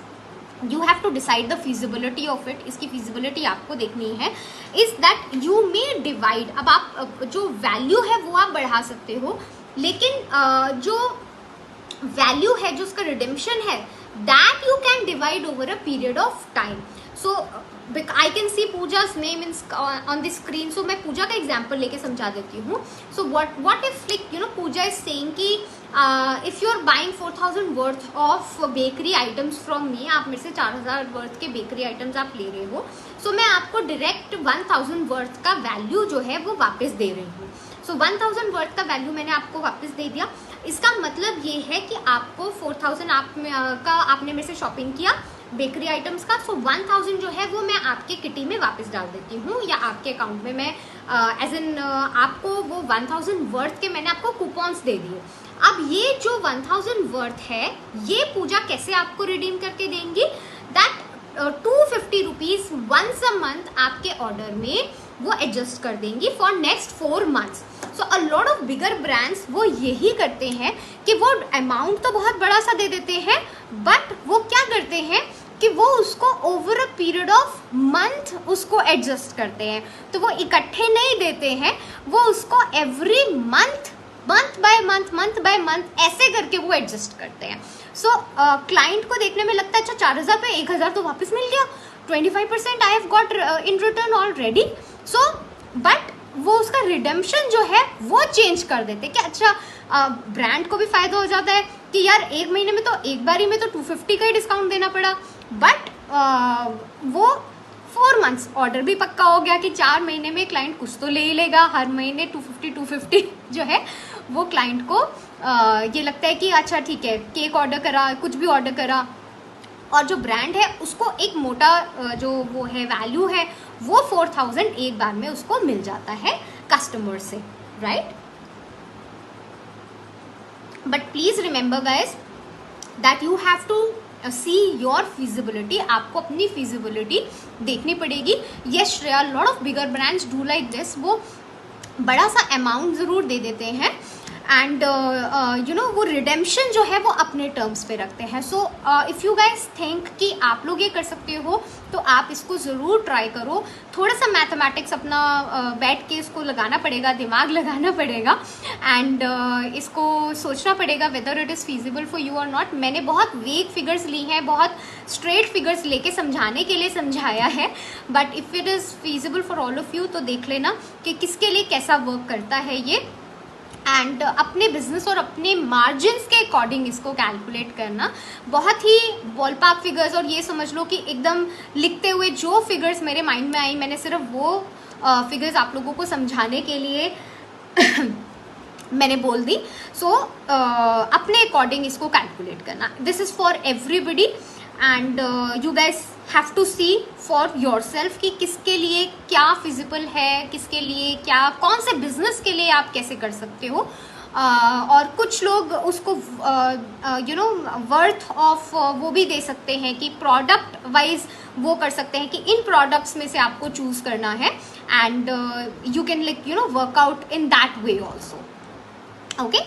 you have to decide the feasibility of it. इसकी फिजिबिलिटी आपको देखनी है। Is that you may divide. अब आप जो वैल्यू है वो आप बढ़ा सकते हो, लेकिन जो वैल्यू है, जो उसका रिडेम्पशन है, that you can divide over a period of time. So I can see Pooja's name on the screen. So मैं पूजा का एग्जाम्पल लेके समझा देती हूँ। सो what if like you know Puja is saying कि if you are buying 4000 worth of bakery items from me, आप मेरे से 4000 वर्थ के बेकरी आइटम्स आप ले रहे हो, सो मैं आपको डायरेक्ट 1000 वर्थ का वैल्यू जो है वो वापस दे रही हूँ। सो 1000 वर्थ का वैल्यू मैंने आपको वापस दे दिया। इसका मतलब ये है कि आपको 4000 आपने मेरे से शॉपिंग किया बेकरी आइटम्स का, सो 1000 जो है वो मैं आपके किटी में वापस डाल देती हूँ, या आपके अकाउंट में मैं एज एन आपको वो 1000 वर्थ के मैंने आपको कूपन्स दे दिए। अब ये जो 1000 वर्थ है ये पूजा कैसे आपको रिडीम करके देंगी? That 250 rupees once a month आपके ऑर्डर में वो एडजस्ट कर देंगी for next 4 months. So a lot of bigger brands वो यही करते हैं कि वो अमाउंट तो बहुत बड़ा सा दे देते हैं, बट वो क्या करते हैं कि वो उसको over a period of month उसको एडजस्ट करते हैं। तो वो इकट्ठे नहीं देते हैं, वो उसको every month month by month ऐसे करके वो एडजस्ट करते हैं। सो क्लाइंट को देखने में लगता है अच्छा 4000 पे 1000 तो वापस मिल गया, 25% I have got in return already. So but वो उसका रिडेम्पशन जो है वो चेंज कर देते कि अच्छा ब्रांड को भी फायदा हो जाता है कि यार एक महीने में तो एक बारी में तो 250 का ही डिस्काउंट देना पड़ा, बट वो 4 मंथ्स ऑर्डर भी पक्का हो गया कि 4 महीने में क्लाइंट कुछ तो ले ही लेगा। हर महीने 250 जो है वो क्लाइंट को ये लगता है कि अच्छा ठीक है, केक ऑर्डर करा, कुछ भी ऑर्डर करा, और जो ब्रांड है उसको एक मोटा जो वो है वैल्यू है वो 4000 एक बार में उसको मिल जाता है कस्टमर से, right? But please remember guys that you have to see your feasibility. आपको अपनी फिजिबिलिटी देखनी पड़ेगी। Yes Shreya, lot of bigger brands do like this, वो बड़ा सा अमाउंट ज़रूर दे देते हैं एंड यू नो वो रिडेम्पशन जो है वो अपने टर्म्स पे रखते हैं। So if you guys think कि आप लोग ये कर सकते हो तो आप इसको ज़रूर ट्राई करो। थोड़ा सा मैथमेटिक्स अपना बैठ के इसको लगाना पड़ेगा, दिमाग लगाना पड़ेगा एंड इसको सोचना पड़ेगा whether it is feasible for you और नॉट। मैंने बहुत वेग फिगर्स ली हैं, बहुत स्ट्रेट फिगर्स लेके समझाने के लिए समझाया है, but if it is feasible for all of you तो देख लेना कि किसके लिए कैसा वर्क करता है ये, एंड अपने बिजनेस और अपने मार्जिन्स के अकॉर्डिंग इसको कैलकुलेट करना। बहुत ही बॉलपार्क फिगर्स, और ये समझ लो कि एकदम लिखते हुए जो फिगर्स मेरे माइंड में आई मैंने सिर्फ वो फिगर्स आप लोगों को समझाने के लिए मैंने बोल दी। सो अपने अकॉर्डिंग इसको कैलकुलेट करना। This is for everybody and you guys have to see for yourself कि किसके लिए क्या फिजिबल है, किसके लिए क्या, कौन से बिजनेस के लिए आप कैसे कर सकते हो। और कुछ लोग उसको यू नो वर्थ ऑफ वो भी दे सकते हैं कि प्रोडक्ट वाइज वो कर सकते हैं कि इन प्रोडक्ट्स में से आपको चूज करना है, and you can like you know workout in that way also. Okay,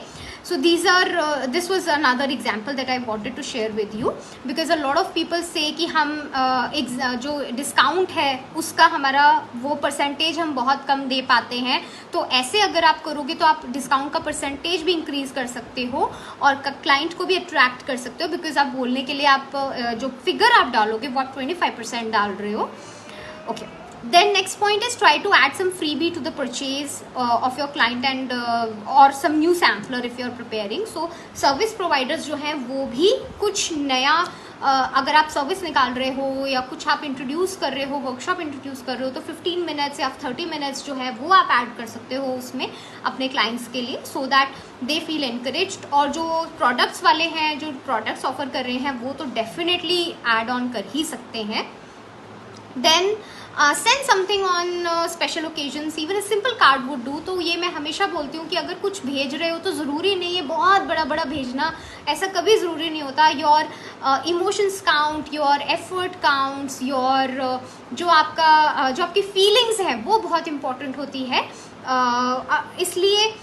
so this was another example that I wanted to share with you, because a lot of people say कि हम जो discount है उसका हमारा वो percentage हम बहुत कम दे पाते हैं। तो ऐसे अगर आप करोगे तो आप डिस्काउंट का परसेंटेज भी इंक्रीज कर सकते हो और क्लाइंट को भी अट्रैक्ट कर सकते हो, बिकॉज आप बोलने के लिए आप जो फिगर आप डालोगे वो आप 25% डाल रहे हो। Okay, then next point is try to add some freebie to the purchase of your client, and or some new sampler if you're preparing. So service providers जो हैं वो भी कुछ नया अगर आप सर्विस निकाल रहे हो या कुछ आप इंट्रोड्यूस कर रहे हो, वर्कशॉप इंट्रोड्यूस कर रहे हो, तो 15 मिनट्स या 30 मिनट्स जो है वो आप ऐड कर सकते हो उसमें अपने क्लाइंट्स के लिए, so that they feel encouraged. और जो प्रोडक्ट्स वाले हैं, जो प्रोडक्ट्स ऑफर कर रहे हैं, वो तो डेफिनेटली ऐड ऑन कर ही सकते हैं। Then send something on special occasions, even a simple card would do. तो ये मैं हमेशा बोलती हूँ कि अगर कुछ भेज रहे हो तो ज़रूरी नहीं है बहुत बड़ा बड़ा भेजना, ऐसा कभी ज़रूरी नहीं होता। Your emotions count, your effort counts, your जो आपकी फीलिंग्स है वो बहुत इंपॉर्टेंट होती है। इसलिए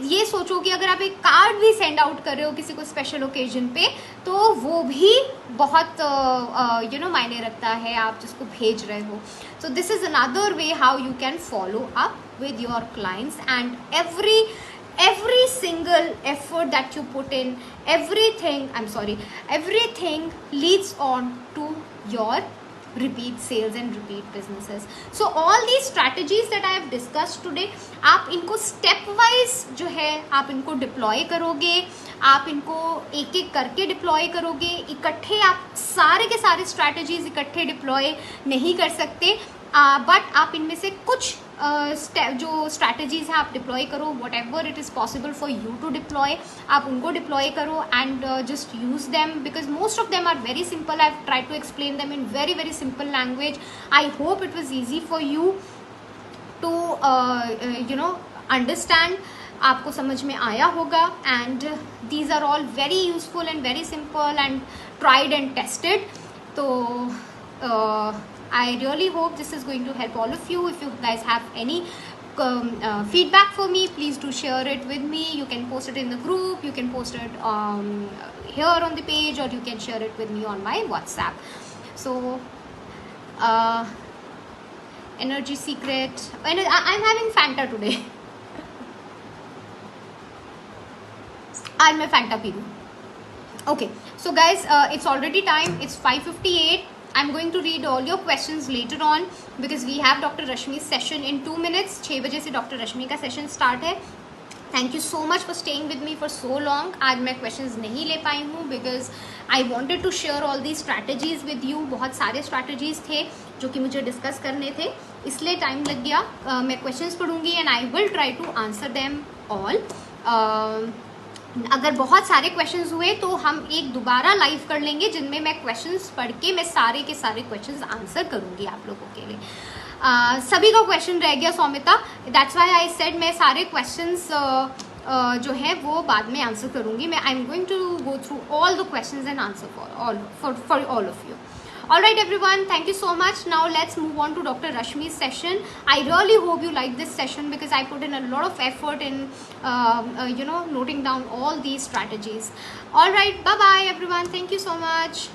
ये सोचो कि अगर आप एक कार्ड भी सेंड आउट कर रहे हो किसी को स्पेशल ओकेजन पे, तो वो भी बहुत यू नो मायने रखता है आप जिसको भेज रहे हो। सो this is another way how you can follow up with your clients, and every single effort that you put in, everything leads on to your repeat sales and repeat businesses. So all these strategies that I have discussed today, आप इनको step wise जो है आप इनको deploy करोगे, आप इनको एक एक करके deploy करोगे। इकट्ठे आप सारे के सारे strategies इकट्ठे deploy नहीं कर सकते, बट आप इनमें से कुछ जो स्ट्रैटेजीज हैं आप डिप्लॉय करो, whatever it is possible for you to deploy, आप उनको डिप्लॉय करो and just use them, because most of them are very simple. I have tried to explain them in very very simple language. I hope it was easy for you to you know understand, आपको समझ में आया होगा। And these are all very useful and very simple and tried and tested. तो I really hope this is going to help all of you. If you guys have any feedback for me, please do share it with me. You can post it in the group, you can post it here on the page, or you can share it with me on my WhatsApp. So energy secret, and I'm having Fanta today. I'm a Fanta pee. Okay, so guys, it's already time. It's 5:58. I'm going to read all your questions later on because we have Dr. Rashmi's session in 2 minutes. 6 बजे से Dr. Rashmi का session start है। Thank you so much for staying with me for so long. आज मैं questions नहीं ले पाई हूँ because I wanted to share all these strategies with you. बहुत सारे strategies थे जो कि मुझे discuss करने थे, इसलिए time लग गया। मैं questions पढ़ूंगी and I will try to answer them all. अगर बहुत सारे क्वेश्चंस हुए तो हम एक दोबारा लाइव कर लेंगे जिनमें मैं क्वेश्चंस पढ़ के मैं सारे के सारे क्वेश्चंस आंसर करूंगी आप लोगों के लिए। सभी का क्वेश्चन रह गया Soumita, that's why I said मैं सारे क्वेश्चंस जो है वो बाद में आंसर करूंगी। मैं I am going to go through all the questions and answer for all of you. Alright everyone, thank you so much. Now let's move on to Dr. Rashmi's session. I really hope you like this session because I put in a lot of effort in you know noting down all these strategies. Alright, bye bye everyone. Thank you so much.